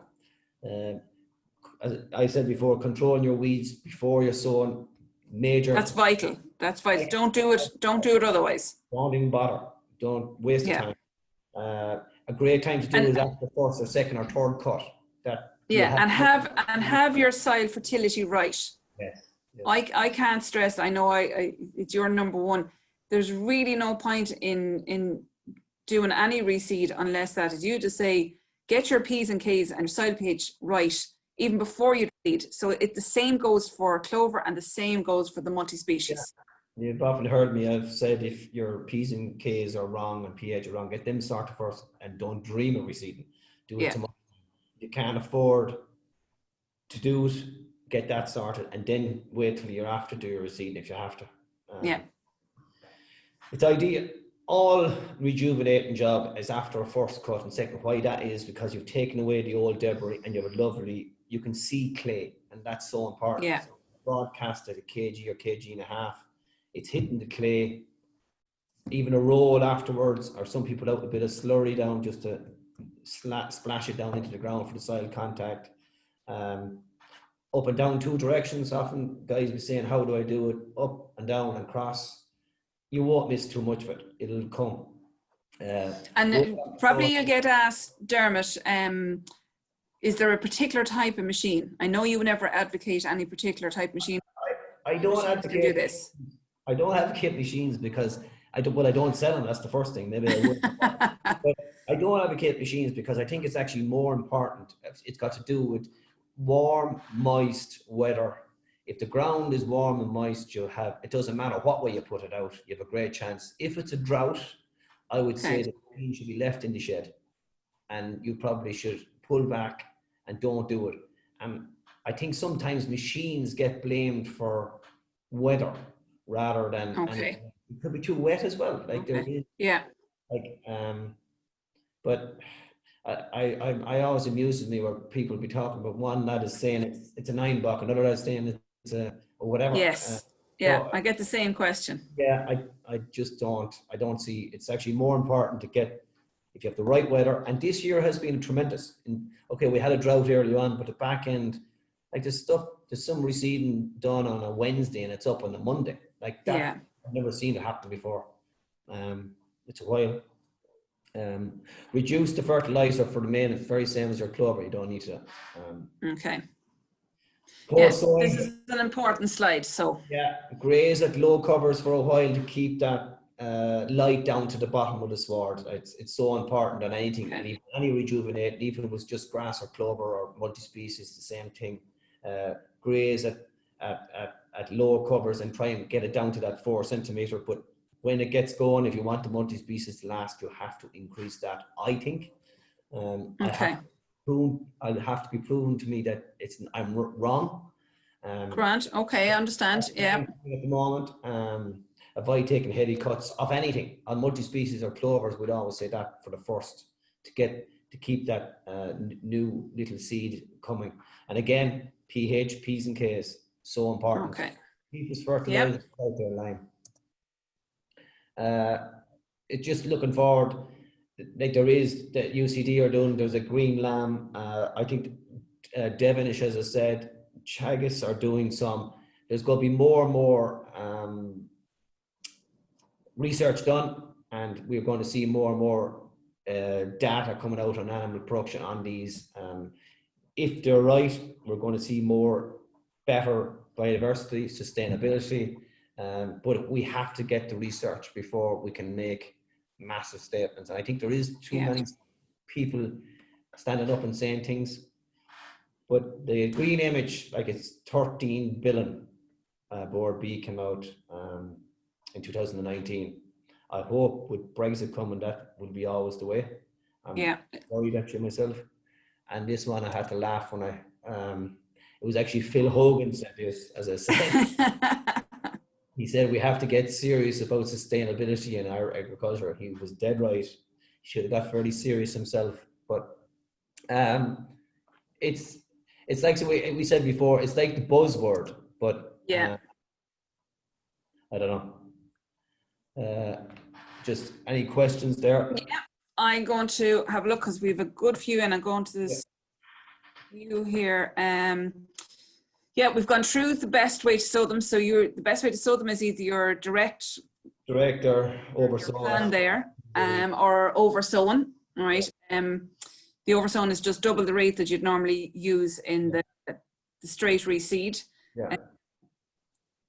S2: As I said before, controlling your weeds before you're sowing, major.
S1: That's vital. That's vital. Don't do it otherwise.
S2: Don't even bother. Don't waste the time. A great time to do is after the first or second or third cut. And have your soil fertility right. Yes.
S1: I can't stress. I know it's your number one. There's really no point in doing any reseed unless that is you to say get your P's and K's and your soil pH right even before you seed. So the same goes for clover and the same goes for the multi-species. Yeah.
S2: You've often heard me, I've said if your P's and K's are wrong and pH are wrong, get them sorted first and don't dream of reseeding. Do it tomorrow. You can't afford to do it, get that sorted, and then wait till you're after do your reseeding if you have to. It's ideal. All rejuvenating job is after a first cut and second. Why that is because you've taken away the old debris and you have a lovely, you can see clay, and that's so important.
S1: Yeah.
S2: So broadcast at a kg or kg and a half, it's hitting the clay. Even a roll afterwards, or some people out a bit of slurry down just to splash it down into the ground for the soil contact. Up and down 2 directions. Often guys be saying, how do I do it? Up and down and cross. You won't miss too much of it. It'll come.
S1: And probably you'll get asked, Dermot, is there a particular type of machine? I know you would never advocate any particular type of machine.
S2: I don't advocate
S1: do this.
S2: I don't advocate machines because I don't sell them. That's the first thing. Maybe I would. But I don't advocate machines because I think it's actually more important. It's got to do with warm, moist weather. If the ground is warm and moist, it doesn't matter what way you put it out, you have a great chance. If it's a drought, I would say the machine should be left in the shed, and you probably should pull back and don't do it. I think sometimes machines get blamed for weather rather than it could be too wet as well. Like there is, but I always amuses me where people be talking about one lad is saying it's a 9 buck, another lad is saying it's a or whatever.
S1: Yes. So, I get the same question.
S2: Yeah, I just don't. I don't see. It's actually more important to get if you have the right weather. And this year has been tremendous. We had a drought early on, but the back end, like there's some reseeding done on a Wednesday and it's up on a Monday. Like that,
S1: Yeah.
S2: I've never seen it happen before. It's a while. Reduce the fertilizer for the main. It's very same as your clover. You don't need to.
S1: Okay.
S2: Yes,
S1: this is an important slide. So
S2: graze at low covers for a while to keep that light down to the bottom of the sward. It's so important than anything. And even any rejuvenate, even if it was just grass or clover or multi-species, the same thing. Graze at low covers and try and get it down to that 4 centimeter. But when it gets going, if you want the multi-species to last, you have to increase that, I think. I'll have to be proven to me that I'm wrong.
S1: Grant, I understand. Yeah.
S2: At the moment, avoid taking heavy cuts of anything on multi-species or clovers. We'd always say that for the first to keep that new little seed coming. And again, pH, P's and K's, so important.
S1: Okay.
S2: Keep this fertilizer out there, lime. It's just looking forward. Like there is the UCD are doing. There's a green lamb. I think Devonish, as I said, Teagasc are doing some. There's going to be more and more research done, and we're going to see more and more data coming out on animal production on these. If they're right, we're going to see better biodiversity, sustainability, but we have to get the research before we can make massive statements. And I think there is too many people standing up and saying things. But the green image, like it's 13 billion, Board B came out in 2019. I hope with Brexit coming, that will be always the way. I'm worried actually myself. And this one I had to laugh when it was actually Phil Hogan said this, as I said. He said, we have to get serious about sustainability in our agriculture. He was dead right. He should have got fairly serious himself. But it's like we said before, it's like the buzzword, but I don't know. Just any questions there?
S1: Yeah, I'm going to have a look because we have a good few, and I'm going to this view here. Yeah, we've gone through the best way to sow them. So the best way to sow them is either your direct
S2: or oversown
S1: plan there, or oversown. All right. The oversown is just double the rate that you'd normally use in the straight reseed.
S2: Yeah.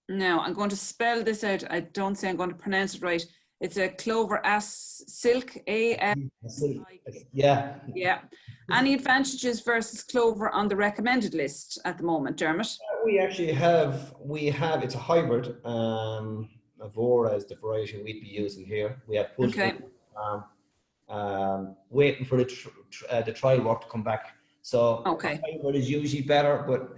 S1: Now I'm going to spell this out. I don't say I'm going to pronounce it right. It's a clover as silk,
S2: Yeah.
S1: Yeah. Any advantages versus clover on the recommended list at the moment, Dermot?
S2: We actually have, it's a hybrid. Avora is the variety we'd be using here. We have pushed waiting for the trial work to come back. So hybrid is usually better, but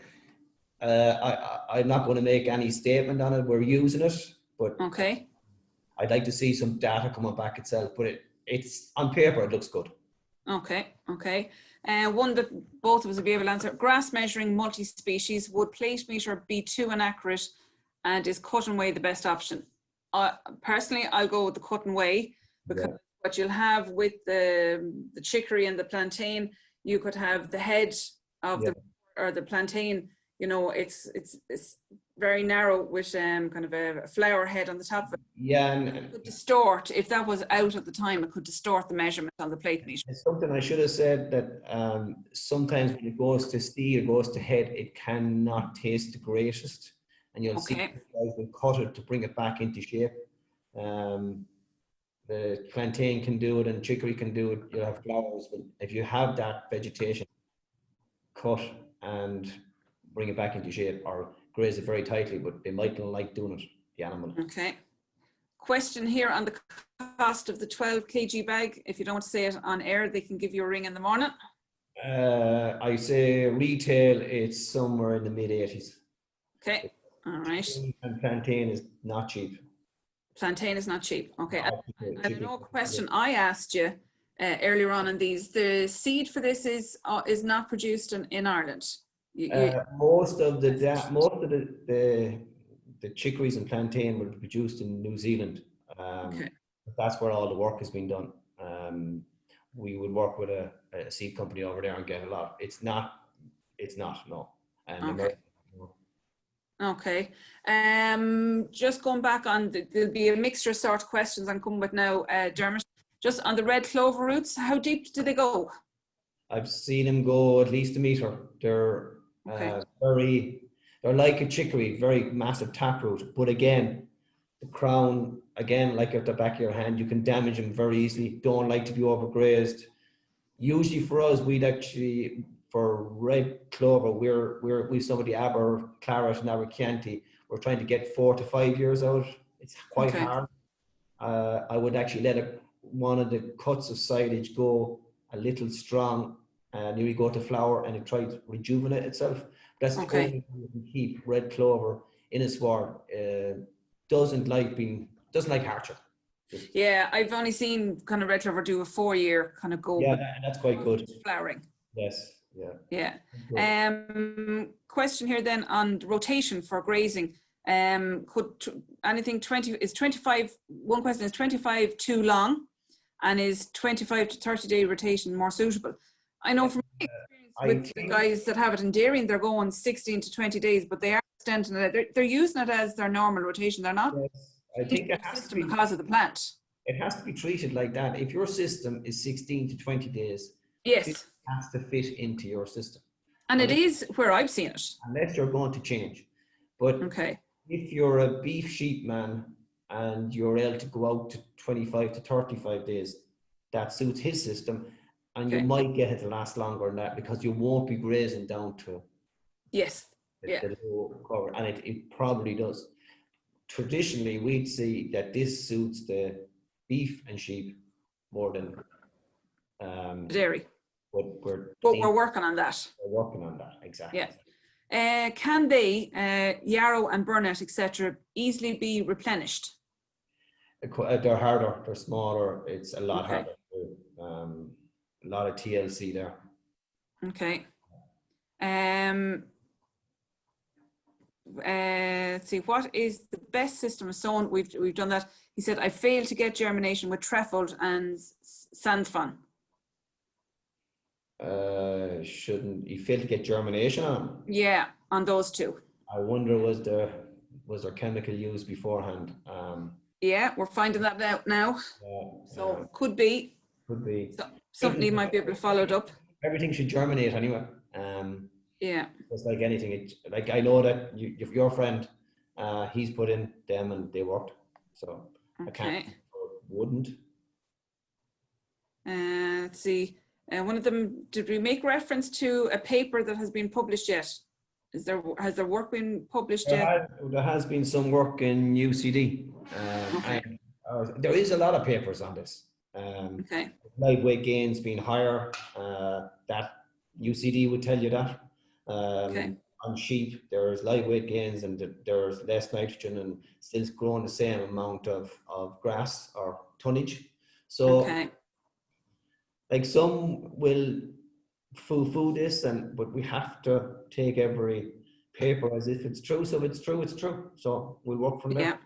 S2: I'm not going to make any statement on it. We're using it, but I'd like to see some data coming back itself. But it's on paper, it looks good.
S1: Okay. One that both of us will be able to answer. Grass measuring multi-species, would plate meter be too inaccurate, and is cut and weigh the best option? Personally, I'll go with the cut and weigh, because what you'll have with the chicory and the plantain, you could have the head of the plantain. You know, it's very narrow with kind of a flower head on the top of it.
S2: Yeah, and
S1: it could distort, if that was out at the time, it could distort the measurement on the plate meter.
S2: It's something I should have said, that sometimes when it goes to steel, it goes to head, it cannot taste the greatest, and you'll see guys will cut it to bring it back into shape. The plantain can do it, and chicory can do it. You'll have flowers, but if you have that vegetation, cut and bring it back into shape, or graze it very tightly, but they might not like doing it, the animal.
S1: Okay. Question here on the cost of the 12 kg bag. If you don't want to say it on air, they can give you a ring in the morning.
S2: I say retail, it's somewhere in the mid-80s.
S1: Okay, all right.
S2: And plantain is not cheap.
S1: Plantain is not cheap. Okay, I know a question I asked you earlier on in these. The seed for this is not produced in Ireland.
S2: Most of the chicories and plantain were produced in New Zealand. That's where all the work has been done. We would work with a seed company over there and get a lot. It's not, no.
S1: Okay. Just going back on, there'll be a mixture of sort of questions I'm coming with now, Dermot. Just on the red clover roots, how deep do they go?
S2: I've seen them go at least a metre. They're they're like a chicory, very massive taproot. But again, the crown, again, like at the back of your hand, you can damage them very easily. Don't like to be overgrazed. Usually for us, we'd actually, for red clover, we some of the Aber Claret and Aber Chianti, we're trying to get 4 to 5 years out. It's quite hard. I would actually let one of the cuts of silage go a little strong, and you go to flower and it tries to rejuvenate itself. That's the only thing you can keep red clover in a sward. Doesn't like hardship.
S1: Yeah, I've only seen kind of red clover do a 4-year kind of go.
S2: Yeah, that's quite good.
S1: Flowering.
S2: Yes. Yeah.
S1: Question here then on rotation for grazing. Anything 20 is 25? One question is 25 too long, and is 25 to 30-day rotation more suitable? I know from my experience with the guys that have it in dairy, they're going 16 to 20 days, but they are extending it. They're using it as their normal rotation. They're not.
S2: Yes, I think it has to be
S1: because of the plant.
S2: It has to be treated like that. If your system is 16 to 20 days,
S1: yes,
S2: it has to fit into your system.
S1: And it is where I've seen it.
S2: Unless you're going to change. But
S1: okay,
S2: if you're a beef sheep man and you're able to go out to 25 to 35 days, that suits his system, and you might get it to last longer than that because you won't be grazing down to the low cover, and it probably does. Traditionally, we'd see that this suits the beef and sheep more than
S1: dairy.
S2: But
S1: we're working on that.
S2: We're working on that, exactly.
S1: Yeah. Can they, yarrow and burnet, etc., easily be replenished?
S2: They're harder, they're smaller, it's a lot harder. A lot of TLC there.
S1: Okay. Let's see, what is the best system of sowing? We've done that. He said, I failed to get germination with trefoil and sandfon.
S2: Shouldn't you fail to get germination on?
S1: Yeah, on those two.
S2: I wonder was there chemical used beforehand?
S1: Yeah, we're finding that out now. So could be.
S2: Could be.
S1: So, somebody might be able to follow it up.
S2: Everything should germinate anyway.
S1: Yeah.
S2: It's like anything. Like I know that if your friend, he's put in them and they worked. So I can't. Wouldn't.
S1: Let's see. One of them, did we make reference to a paper that has been published yet? Has their work been published yet?
S2: There has been some work in UCD. And, there is a lot of papers on this. Live weight gains being higher. That UCD would tell you that. On sheep, there's live weight gains and there's less nitrogen and still growing the same amount of grass or tonnage. So. Like some will foo-foo this, but we have to take every paper as if it's true. So if it's true, it's true. So we'll work from there.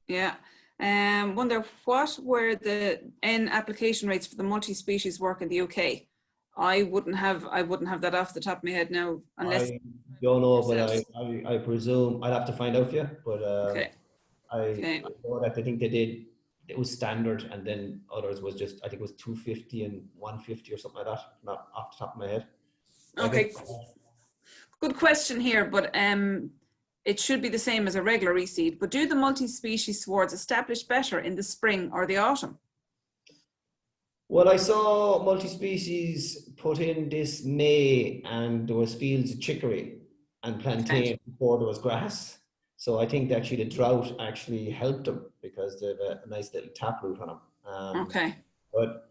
S1: Yeah. Wonder what were the N application rates for the multi-species work in the UK? I wouldn't have that off the top of my head now, unless
S2: I don't know, but I presume I'd have to find out for you. But I know that I think they did. It was standard, and then others was just, I think it was 250 and 150 or something like that, not off the top of my head.
S1: Okay, good question here, but it should be the same as a regular reseed. But do the multi-species swards establish better in the spring or the autumn?
S2: Well, I saw multi-species put in this May, and there was fields of chicory and plantain before there was grass. So I think that actually the drought actually helped them because they have a nice little taproot on them. But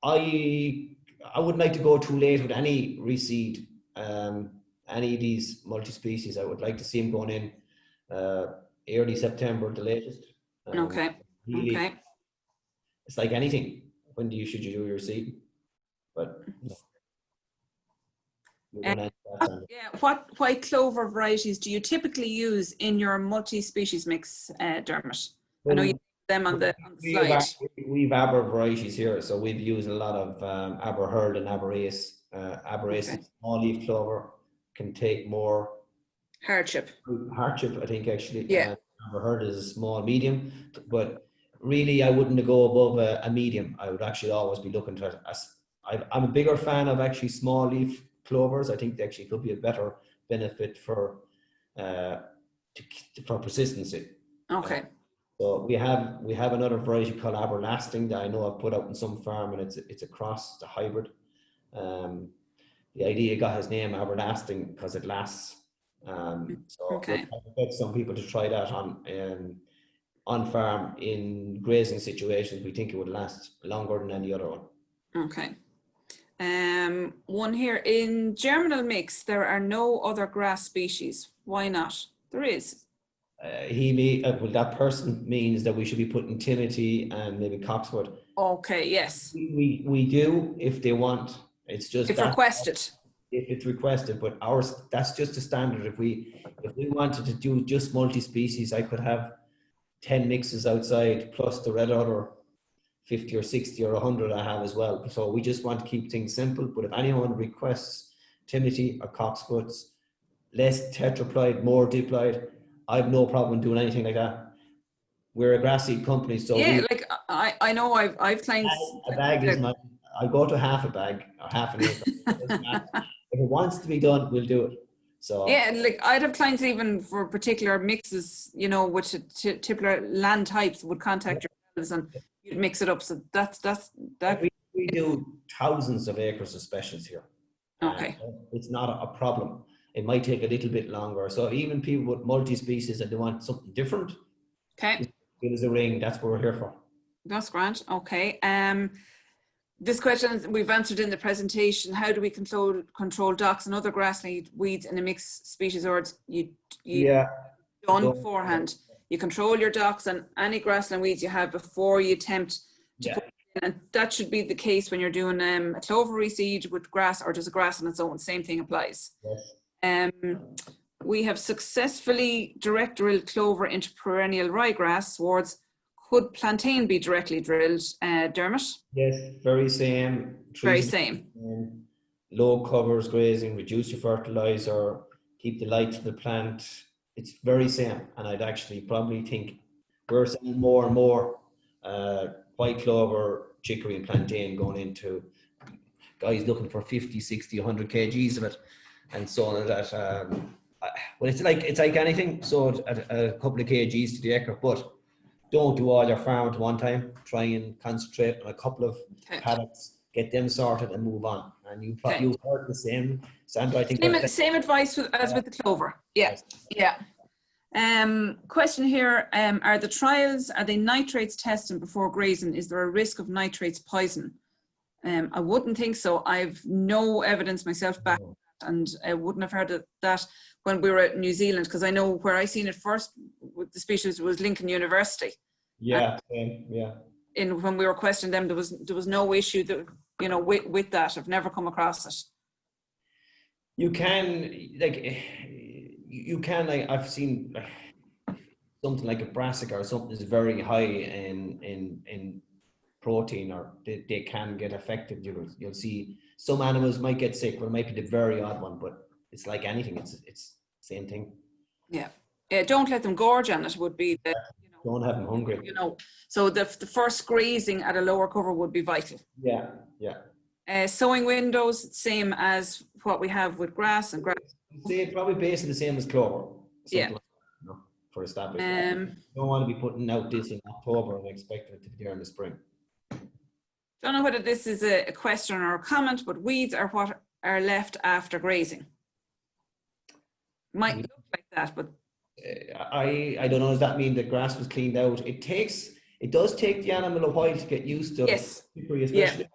S2: I wouldn't like to go too late with any reseed, any of these multi-species. I would like to see them going in early September, the latest. Really, it's like anything. When should you do your seed? But
S1: what white clover varieties do you typically use in your multi-species mix, Dermot? I know you have them on the slide.
S2: We've Aber varieties here, so we've used a lot of Aberhurd and Aberace. Aberace small leaf clover can take more hardship, I think, actually. Aberhurd is a small medium, but really I wouldn't go above a medium. I would actually always be looking to I'm a bigger fan of actually small leaf clovers. I think they actually could be a better benefit for persistency. So we have another variety called Aberlasting that I know I've put out in some farm, and it's a cross, it's a hybrid. The idea got his name Aberlasting because it lasts. So I get some people to try that on farm in grazing situations. We think it would last longer than any other one. One here, in Germinal mix, there are no other grass species. Why not? There is. That person means that we should be putting Timothy and maybe Coxwood. Yes. We do if they want. It's just
S1: if requested.
S2: if it's requested, but ours, that's just a standard. If we wanted to do just multi-species, I could have 10 mixes outside plus the red other 50 or 60 or 100 I have as well. So we just want to keep things simple. But if anyone requests Timothy or cocksputs, less tetraploid, more diploid, I have no problem doing anything like that. We're a grass seed company, so
S1: Yeah, like I know I've clients.
S2: a bag is my. I'll go to half a bag or half an acre. It doesn't matter. If it wants to be done, we'll do it. So
S1: Yeah, like I'd have clients even for particular mixes, you know, which particular land types would contact yourselves and you'd mix it up. So that's that.
S2: we do thousands of acres of specials here.
S1: Okay.
S2: It's not a problem. It might take a little bit longer. So even people with multi-species and they want something different,
S1: Okay.
S2: give us a ring. That's what we're here for.
S1: That's grand. Okay. This question we've answered in the presentation. How do we control docks and other grassland weeds in a mixed species, or you done beforehand? You control your docks and any grassland weeds you have before you attempt to put in, and that should be the case when you're doing a clover reseed with grass or just a grass on its own. Same thing applies.
S2: Yes.
S1: We have successfully direct drilled clover into perennial ryegrass swards. Could plantain be directly drilled, Dermot?
S2: Yes, very same.
S1: Very same.
S2: Low covers grazing, reduce your fertilizer, keep the light to the plant. It's very same. And I'd actually probably think we're seeing more and more white clover, chicory and plantain going into guys looking for 50, 60, 100 kgs of it and so on. That, well, it's like anything. So a couple of kgs to the acre, but don't do all your farm at one time. Try and concentrate on a couple of paddocks, get them sorted and move on. And you've heard the same, Sandra, I think.
S1: Same advice as with the clover. Yeah, yeah. Question here, are they nitrates tested before grazing? Is there a risk of nitrates poison? I wouldn't think so. I've no evidence myself back, and I wouldn't have heard of that when we were at New Zealand, because I know where I seen it first with the species was Lincoln University.
S2: Yeah,
S1: when we were questioning them, there was no issue that, you know, with that. I've never come across it.
S2: You can I've seen something like a brassica or something is very high in protein, or they can get affected. You'll see some animals might get sick, but it might be the very odd one, but it's like anything, it's same thing.
S1: Yeah. Don't let them gorge on it would be the, you know,
S2: don't have them hungry.
S1: You know, so the first grazing at a lower cover would be vital.
S2: Yeah, yeah.
S1: Sowing windows, same as what we have with grass and grass.
S2: They're probably basically the same as clover.
S1: Yeah.
S2: Like, you know, for establishment. You don't want to be putting out this in October and expecting it to be there in the spring.
S1: Don't know whether this is a question or a comment, but weeds are what are left after grazing. Might look like that, but
S2: I don't know. Does that mean the grass was cleaned out? It does take the animal a while to get used to.
S1: Yes.
S2: Especially.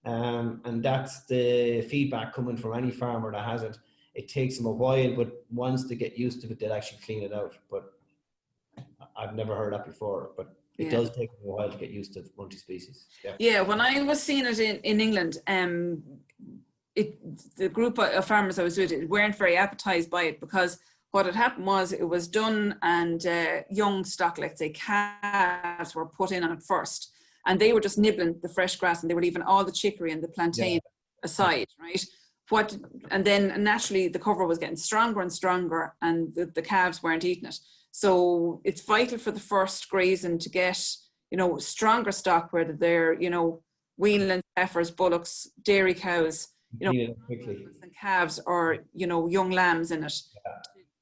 S2: Yeah. And that's the feedback coming from any farmer that has it. It takes them a while, but once they get used to it, they'll actually clean it out. But I've never heard that before. But it does take them a while to get used to multi-species.
S1: Yeah, when I was seeing it in England, the group of farmers I was with weren't very appetized by it, because what had happened was it was done and young stock, let's say calves, were put in on it first, and they were just nibbling the fresh grass and they were leaving all the chicory and the plantain aside, right? And then naturally the cover was getting stronger and stronger, and the calves weren't eating it. So it's vital for the first grazing to get, you know, stronger stock, whether they're, you know, weanlings, heifers, bullocks, dairy cows, you know, and calves, or, you know, young lambs in it. Yeah.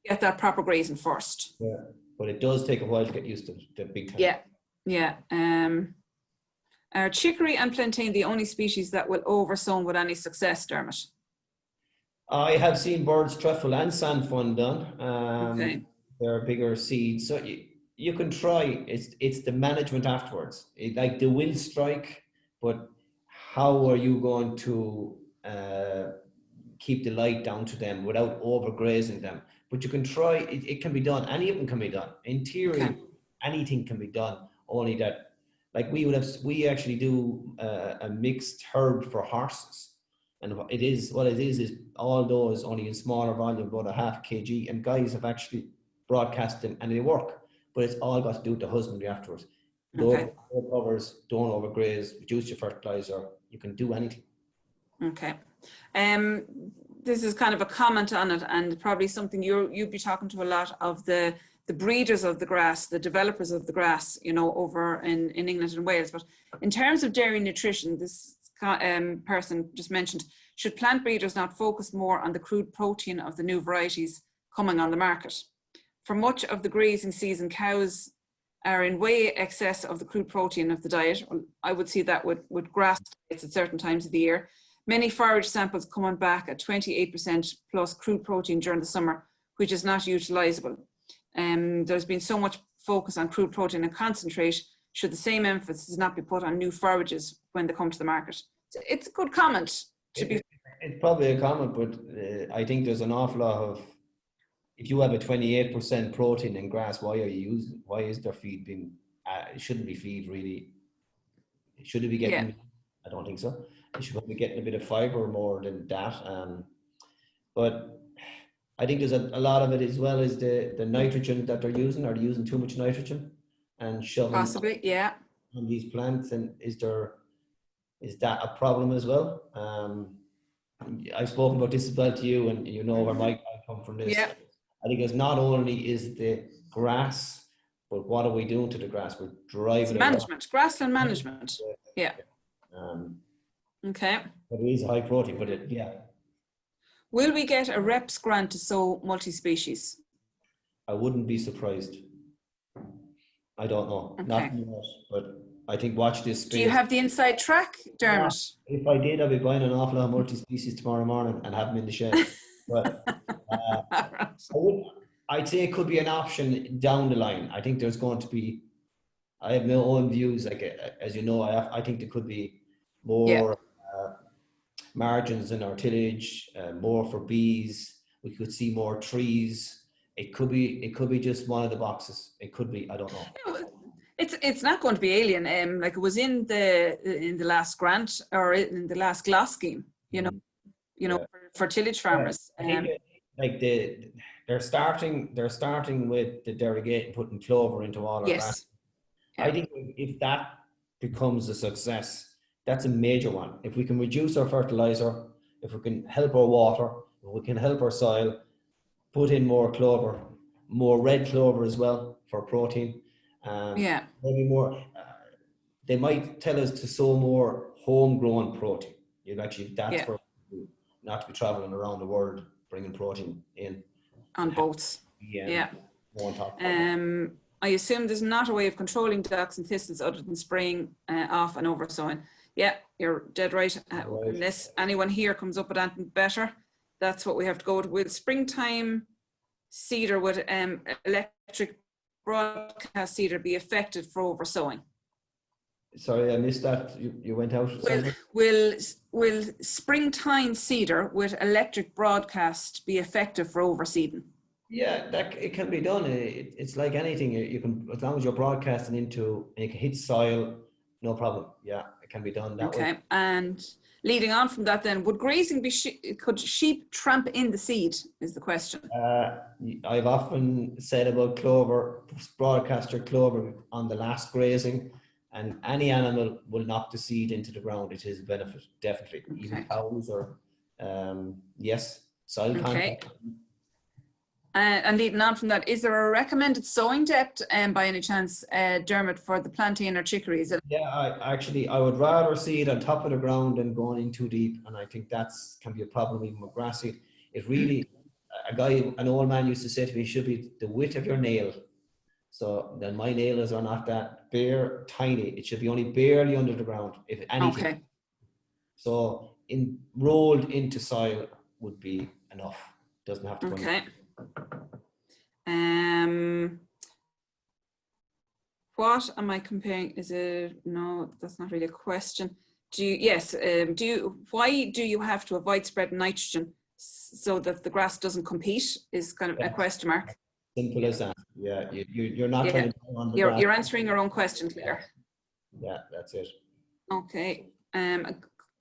S1: Get that proper grazing first.
S2: Yeah, but it does take a while to get used to the big time.
S1: Yeah. Are chicory and plantain the only species that will oversown with any success, Dermot?
S2: I have seen birds, truffle and sandfun done. They're bigger seeds, so you can try. It's the management afterwards. Like they will strike, but how are you going to keep the light down to them without overgrazing them? But you can try. It can be done. Any of them can be done. In theory, anything can be done. Only that, like we actually do a mixed herb for horses. And what it is all those only in smaller volume, about a half kg, and guys have actually broadcast them and they work. But it's all got to do with the husbandry afterwards.
S1: Okay.
S2: Low covers, don't overgraze, reduce your fertilizer. You can do anything.
S1: Okay. This is kind of a comment on it, and probably something you'd be talking to a lot of the breeders of the grass, the developers of the grass, you know, over in England and Wales. But in terms of dairy nutrition, this person just mentioned, should plant breeders not focus more on the crude protein of the new varieties coming on the market? For much of the grazing season, cows are in way excess of the crude protein of the diet. I would see that with grass diets at certain times of the year. Many forage samples coming back at 28% plus crude protein during the summer, which is not utilizable. There's been so much focus on crude protein and concentrate. Should the same emphasis not be put on new forages when they come to the market? It's a good comment.
S2: It's probably a comment, but I think there's an awful lot of, if you have a 28% protein in grass, why is their feed being, it shouldn't be feed really. Should it be getting, yeah. I don't think so. It should be getting a bit of fiber more than that. But I think there's a lot of it as well as the nitrogen that they're using. Are they using too much nitrogen and shoving
S1: possibly, yeah,
S2: on these plants? And is that a problem as well? I've spoken about this as well to you, and you know where I come from this.
S1: Yeah.
S2: I think it's not only is the grass, but what are we doing to the grass? We're driving it
S1: management, grassland management. Yeah. Okay.
S2: But it is high protein, but will
S1: we get a reps grant to sow multi-species?
S2: I wouldn't be surprised. I don't know.
S1: Okay.
S2: Not much, but I think watch this space.
S1: Do you have the inside track, Dermot?
S2: Yeah. If I did, I'd be buying an awful lot of multi-species tomorrow morning and have them in the shed. But I'd say it could be an option down the line. I think there's going to be, I have my own views, like as you know, I think there could be more margins in our tillage, more for bees. We could see more trees. It could be just one of the boxes. It could be, I don't know.
S1: It's not going to be alien. Like it was in the last grant or in the last GLAS scheme, you know, for tillage farmers.
S2: I think they're starting with the derogation, putting clover into all our grass. Yeah. I think if that becomes a success, that's a major one. If we can reduce our fertilizer, if we can help our water, if we can help our soil, put in more clover, more red clover as well for protein. Maybe more. They might tell us to sow more homegrown protein. That's for not to be traveling around the world bringing protein in
S1: on boats. I assume there's not a way of controlling docks and thistles other than spraying off and over sowing. Yeah, you're dead right. Unless anyone here comes up with anything better, that's what we have to go with. Will springtime seeder with electric broadcast seeder be effective for over sowing?
S2: Sorry, I missed that. You went out.
S1: Will springtime seeder with electric broadcast be effective for overseeding?
S2: Yeah, it can be done. It's like anything. You can, as long as you're broadcasting into, and you can hit soil, no problem. Yeah, it can be done that way.
S1: Okay, and leading on from that, then, would grazing be? Could sheep tramp in the seed? Is the question.
S2: I've often said about clover, broadcast your clover on the last grazing. And any animal will knock the seed into the ground. It is a benefit, definitely. Okay. Even cows or, soil contact.
S1: And leading on from that, is there a recommended sowing depth by any chance, Dermot, for the plantain or chicory? Is it? Yeah,
S2: I would rather see it on top of the ground than going in too deep. And I think can be a problem even with grass seed. It really, an old man used to say to me, it should be the width of your nail. So then my nails are not that bare, tiny. It should be only barely under the ground, if anything. Okay. So rolled into soil would be enough. Doesn't have to go.
S1: Okay. What am I comparing? No, that's not really a question. Why do you have to avoid spreading nitrogen so that the grass doesn't compete? Is kind of a question mark.
S2: Simple as that. Yeah, you're not trying to on the
S1: you're answering your own question, Claire.
S2: Yeah, that's it.
S1: Okay. A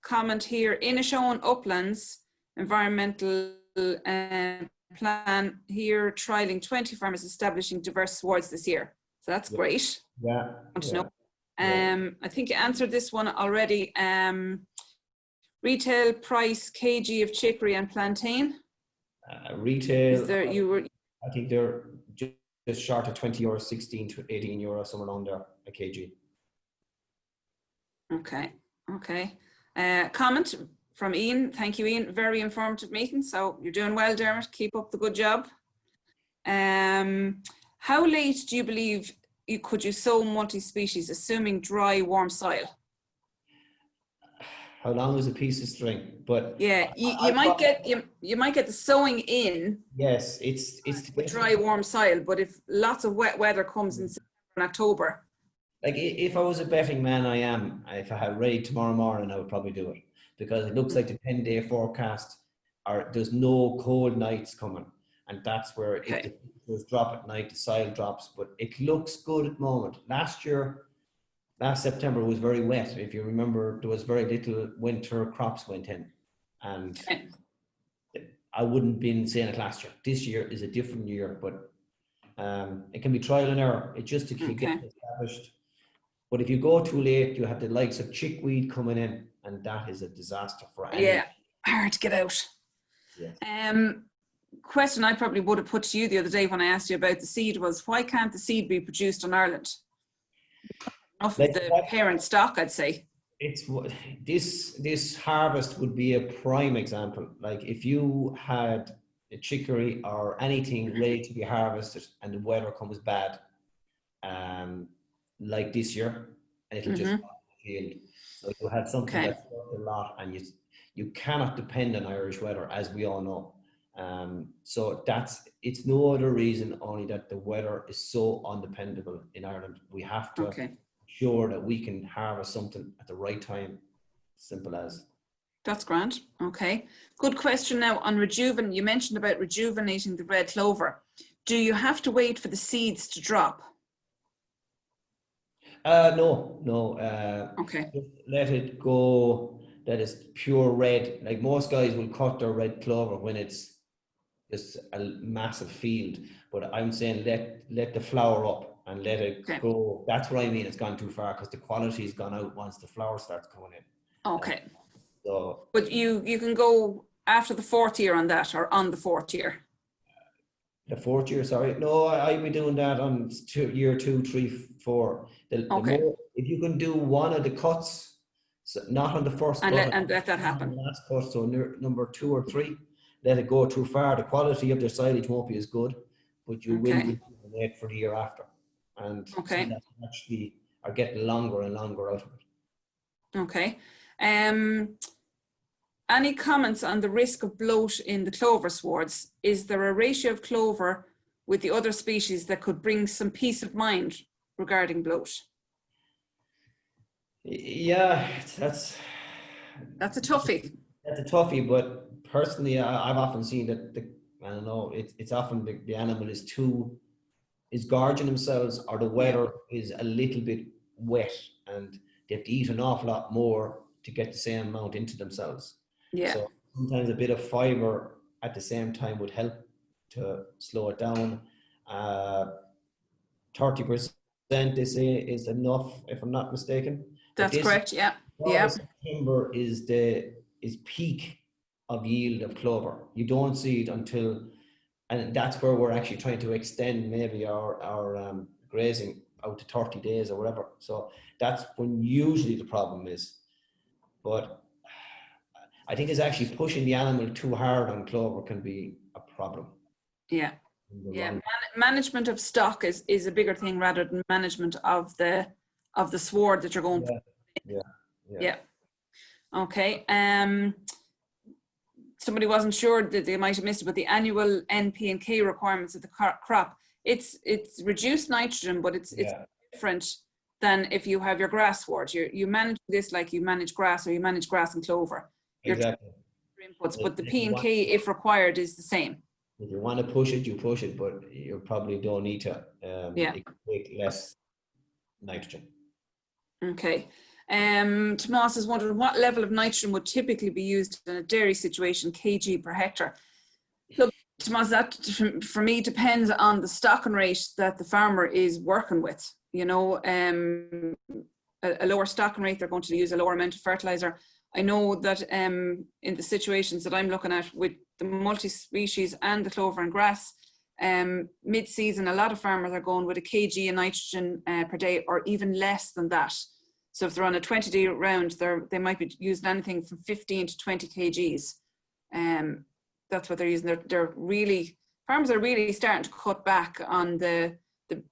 S1: comment here, in a shown uplands environmental plan here, trialing 20 farmers establishing diverse swards this year. So that's great.
S2: Yeah.
S1: I want to know. I think you answered this one already. Retail price kg of chicory and plantain.
S2: Retail.
S1: Is there,
S2: I think they're just short of 20 euro, 16 to 18 euro, somewhere around there a kg.
S1: Okay. Okay. Comment from Ian. Thank you, Ian. Very informative meeting. So you're doing well, Dermot. Keep up the good job. How late do you believe could you sow multi-species, assuming dry, warm soil?
S2: How long is a piece of string? But
S1: yeah, you might get the sowing in.
S2: Yes, it's
S1: dry, warm soil. But if lots of wet weather comes in October,
S2: like if I was a betting man, if I had raid tomorrow morning, I would probably do it, because it looks like the 10-day forecast there's no cold nights coming, and that's where if the temperatures drop at night, the soil drops. But it looks good at the moment. Last September was very wet. If you remember, there was very little winter crops went in, and I wouldn't been saying it last year. This year is a different year, but it can be trial and error. It just to get established. But if you go too late, you have the likes of chickweed coming in, and that is a disaster for any.
S1: Yeah, hard to get out. Yeah. Question I probably would have put to you the other day when I asked you about the seed was, why can't the seed be produced in Ireland? Enough of the parent stock, I'd say.
S2: It's this harvest would be a prime example. Like if you had a chicory or anything ready to be harvested and the weather comes bad, like this year, and it'll just field. So you have something that's worth a lot, and you cannot depend on Irish weather, as we all know. So it's no other reason, only that the weather is so undependable in Ireland. We have to ensure that we can harvest something at the right time. Simple as.
S1: That's grand. Okay. Good question now on rejuven. You mentioned about rejuvenating the red clover. Do you have to wait for the seeds to drop?
S2: No.
S1: Okay.
S2: Just let it go. That is pure red. Like most guys will cut their red clover when it's just a massive field. But I'm saying let the flower up and let it grow. That's what I mean. It's gone too far, because the quality's gone out once the flower starts coming in.
S1: Okay.
S2: So.
S1: But you can go after the 4th year on that, or on the 4th year.
S2: The 4th year, sorry. No, I'll be doing that on year 2, 3, 4. The more, if you can do one of the cuts, so not on the first cut,
S1: and let that happen.
S2: The last cut, so number 2 or 3, let it go too far. The quality of their silage won't be as good, but you will be wait for the year after, and so that actually are getting longer and longer out of it.
S1: Okay. Any comments on the risk of bloat in the clover swards? Is there a ratio of clover with the other species that could bring some peace of mind regarding bloat?
S2: Yeah, that's
S1: a toughie.
S2: That's a toughie, but personally, I've often seen that I don't know. It's often the animal is gorging themselves, or the weather is a little bit wet, and they have to eat an awful lot more to get the same amount into themselves.
S1: Yeah.
S2: So sometimes a bit of fiber at the same time would help to slow it down. 30% they say is enough, if I'm not mistaken.
S1: That's correct. Yeah.
S2: September is peak of yield of clover. You don't see it until, and that's where we're actually trying to extend maybe our grazing out to 30 days or whatever. So that's when usually the problem is. But I think it's actually pushing the animal too hard on clover can be a problem.
S1: Yeah. Management of stock is a bigger thing rather than management of the sward that you're going through. Yeah. Okay. Somebody wasn't sure that they might have missed it, but the annual NP and K requirements of the crop, it's reduced nitrogen, but it's different than if you have your grass sward. You manage this like you manage grass, or you manage grass and clover.
S2: Exactly.
S1: Inputs, but the P and K, if required, is the same.
S2: If you want to push it, you push it, but you probably don't need to. It can take less nitrogen.
S1: Okay. Tomas is wondering what level of nitrogen would typically be used in a dairy situation, kg per hectare. Look, Tomas, that for me depends on the stocking rate that the farmer is working with. You know, a lower stocking rate, they're going to use a lower amount of fertilizer. I know that in the situations that I'm looking at with the multi-species and the clover and grass, mid-season, a lot of farmers are going with a kg of nitrogen per day or even less than that. So if they're on a 20-day round, they might be using anything from 15 to 20 kgs. That's what they're using. Farmers are really starting to cut back on the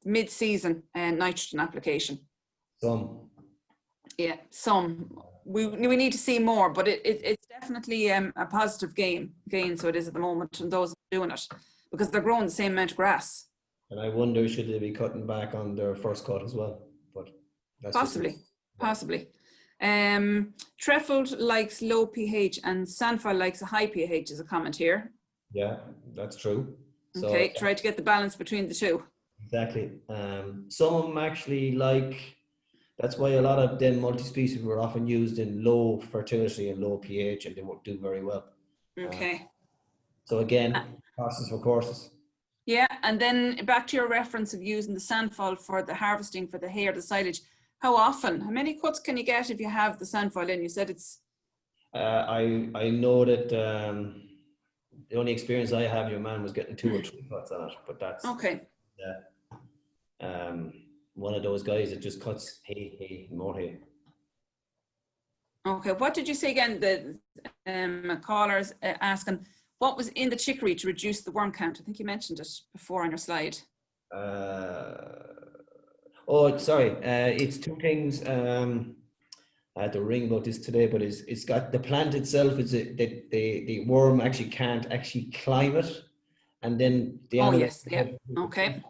S1: mid-season nitrogen application. Yeah, some. We need to see more, but it's definitely a positive gain, so it is at the moment, and those doing it, because they're growing the same amount of grass.
S2: And I wonder, should they be cutting back on their first cut as well? But that's
S1: possibly. Trefoil likes low pH and Sandfile likes a high pH is a comment here.
S2: Yeah, that's true. So,
S1: okay, try to get the balance between the two.
S2: Exactly. Some of them actually like. That's why a lot of then multi-species were often used in low fertility and low pH, and they won't do very well.
S1: Okay.
S2: So again, horses for courses.
S1: Yeah, and then back to your reference of using the sandfile for the harvesting for the hay or the silage. How often? How many cuts can you get if you have the sandfile in? You said it's.
S2: I know that the only experience I have, your man was getting 2 or 3 cuts on it, but that's
S1: okay.
S2: One of those guys that just cuts hay, more hay.
S1: Okay, what did you say again? The callers asking what was in the chicory to reduce the worm count. I think you mentioned it before on your slide.
S2: Oh, sorry. It's 2 things. I had to ring about this today, but it's got the plant itself. Is the worm actually can't actually climb it, and then the
S1: oh yes, yeah, okay.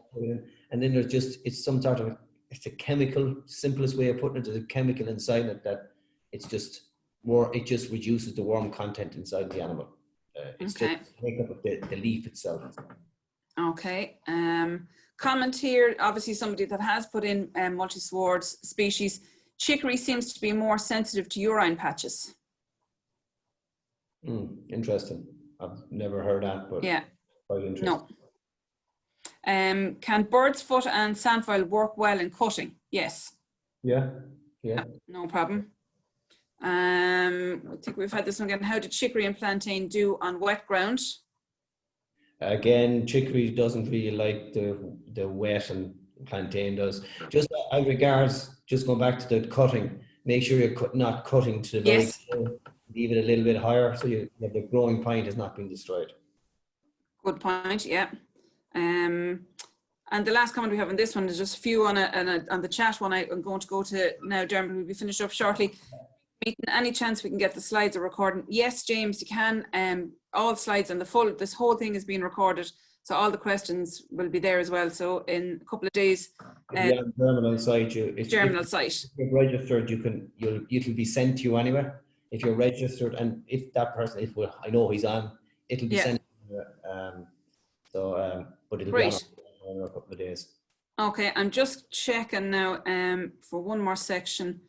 S2: And then there's just it's some sort of it's a chemical. Simplest way of putting it is a chemical inside it that it's just more. It just reduces the worm content inside the animal. It's
S1: okay.
S2: just make up of the leaf itself.
S1: Okay. Comment here. Obviously, somebody that has put in multi-swards species. Chicory seems to be more sensitive to urine patches.
S2: Interesting. I've never heard that, but
S1: yeah,
S2: quite interesting.
S1: No. Can bird's foot and sandfile work well in cutting? Yes.
S2: Yeah.
S1: No problem. I think we've had this one again. How did chicory and plantain do on wet ground? Again,
S2: chicory doesn't really like the wet, and plantain does. Just as regards, just going back to the cutting, make sure you're not cutting to the very low, leave it a little bit higher so the growing point is not being destroyed.
S1: Good point, yeah. And the last comment we have on this one is just a few on the chat one I'm going to go to now. Dermot, we'll be finished up shortly. Any chance we can get the slides are recording? Yes, James, you can. All slides and this whole thing is being recorded, so all the questions will be there as well. So in a couple of days,
S2: on Germinal site,
S1: Germinal site.
S2: If you're registered, it'll be sent to you anyway. If you're registered, and if that person, I know he's on, it'll be sent to you. But it'll be on in a couple of days.
S1: Okay, I'm just checking now for one more section.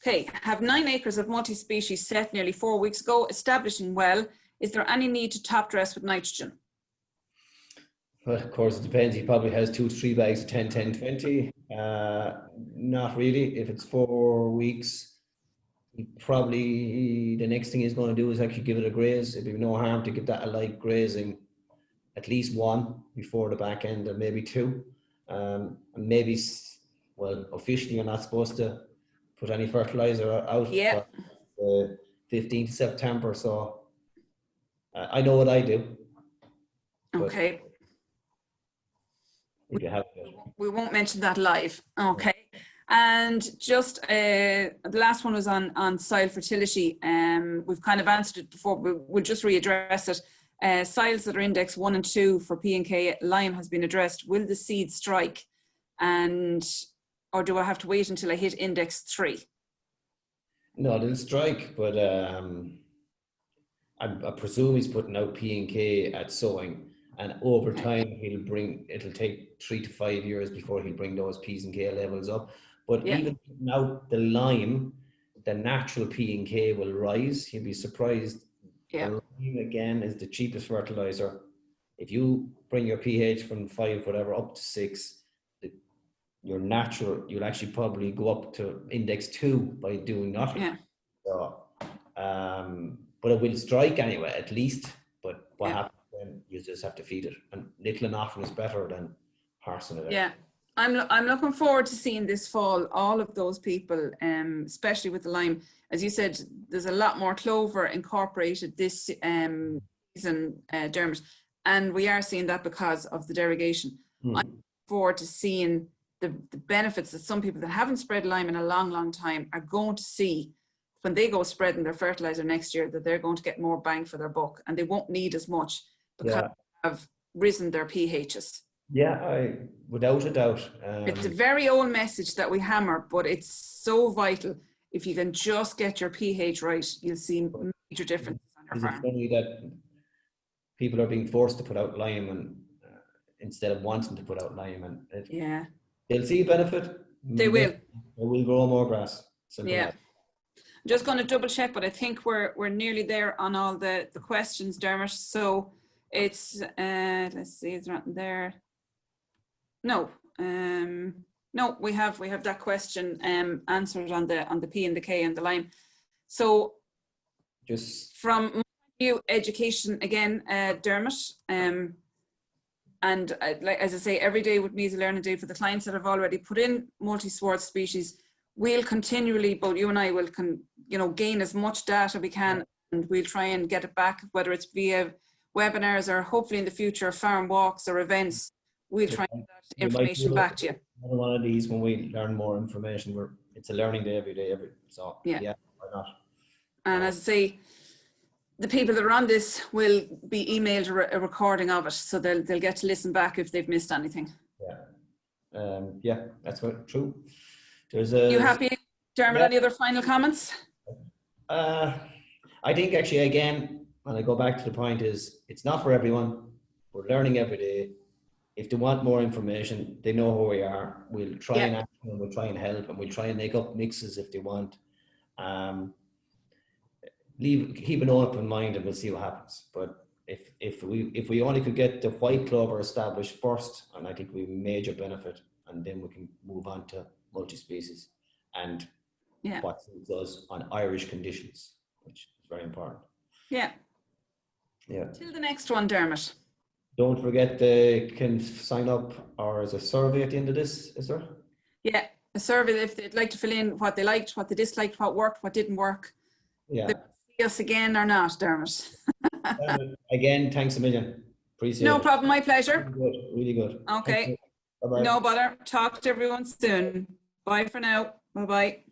S1: Okay, have 9 acres of multi-species set nearly 4 weeks ago, establishing well. Is there any need to top dress with nitrogen?
S2: Well, of course, it depends. He probably has 2 to 3 bags of 10, 10, 20. Not really. If it's 4 weeks, the next thing he's going to do is actually give it a graze. It'd be no harm to give that a light grazing, at least 1 before the back end, and maybe 2. And maybe, well, officially you're not supposed to put any fertilizer out for 15th September. So I know what I do.
S1: Okay.
S2: If you have
S1: we won't mention that live. Okay. And just the last one was on soil fertility. We've kind of answered it before, but we'll just readdress it. Soils that are index 1 and 2 for P and K, lime has been addressed. Will the seed strike? Or do I have to wait until I hit index 3?
S2: No, they'll strike, but I presume he's putting out P and K at sowing, and over time it'll take 3 to 5 years before he'll bring those P's and K levels up. But
S1: Yeah.
S2: even taking out the lime, the natural P and K will rise. You'll be surprised.
S1: Yeah.
S2: The lime again is the cheapest fertilizer. If you bring your pH from 5, whatever, up to 6, your natural, you'll actually probably go up to index 2 by doing nothing.
S1: Yeah.
S2: So, but it will strike anyway, at least. But what happens then? You just have to feed it, and little and often is better than parsing it out.
S1: Yeah. I'm looking forward to seeing this fall, all of those people, especially with the lime. As you said, there's a lot more clover incorporated this season, Dermot, and we are seeing that because of the derogation. I'm looking forward to seeing the benefits that some people that haven't spread lime in a long, long time are going to see when they go spreading their fertilizer next year, that they're going to get more bang for their buck, and they won't need as much because they have risen their pHs.
S2: Yeah, without a doubt.
S1: It's a very old message that we hammer, but it's so vital. If you can just get your pH right, you'll see major differences on your farm.
S2: It's funny that people are being forced to put out lime, and instead of wanting to put out lime, and they'll see a benefit.
S1: They will.
S2: They will grow more grass. Simple as.
S1: I'm just going to double check, but I think we're nearly there on all the questions, Dermot. So it's let's see, is there nothing there? No, no, we have that question answered on the P and the K and the lime. So
S2: just
S1: from my view, education again, Dermot, and like as I say, every day with me is a learning day for the clients that have already put in multi-sward species. We'll continually, both you and I will gain as much data we can, and we'll try and get it back, whether it's via webinars or hopefully in the future farm walks or events. We'll try and get that information back to you.
S2: One of these, when we learn more information, it's a learning day every day. So why not?
S1: And as I say, the people that are on this will be emailed a recording of it, so they'll get to listen back if they've missed anything.
S2: That's true.
S1: You happy, Dermot? Any other final comments?
S2: I think actually, again, when I go back to the point, is it's not for everyone. We're learning every day. If they want more information, they know who we are. We'll try and act, and we'll try and help, and we'll try and make up mixes if they want. Keep an open mind, and we'll see what happens. But if we only could get the white clover established first, and I think we have major benefit, and then we can move on to multi-species and what suits us on Irish conditions, which is very important. Yeah.
S1: Till the next one, Dermot.
S2: Don't forget they can sign up, or is a survey at the end of this, is there? Yeah,
S1: a survey if they'd like to fill in what they liked, what they disliked, what worked, what didn't work.
S2: Yeah.
S1: See us again or not, Dermot.
S2: Again, thanks a million. Appreciate it.
S1: No problem, my pleasure.
S2: Really good.
S1: Okay.
S2: Bye-bye.
S1: No bother. Talk to everyone soon. Bye for now. Bye-bye.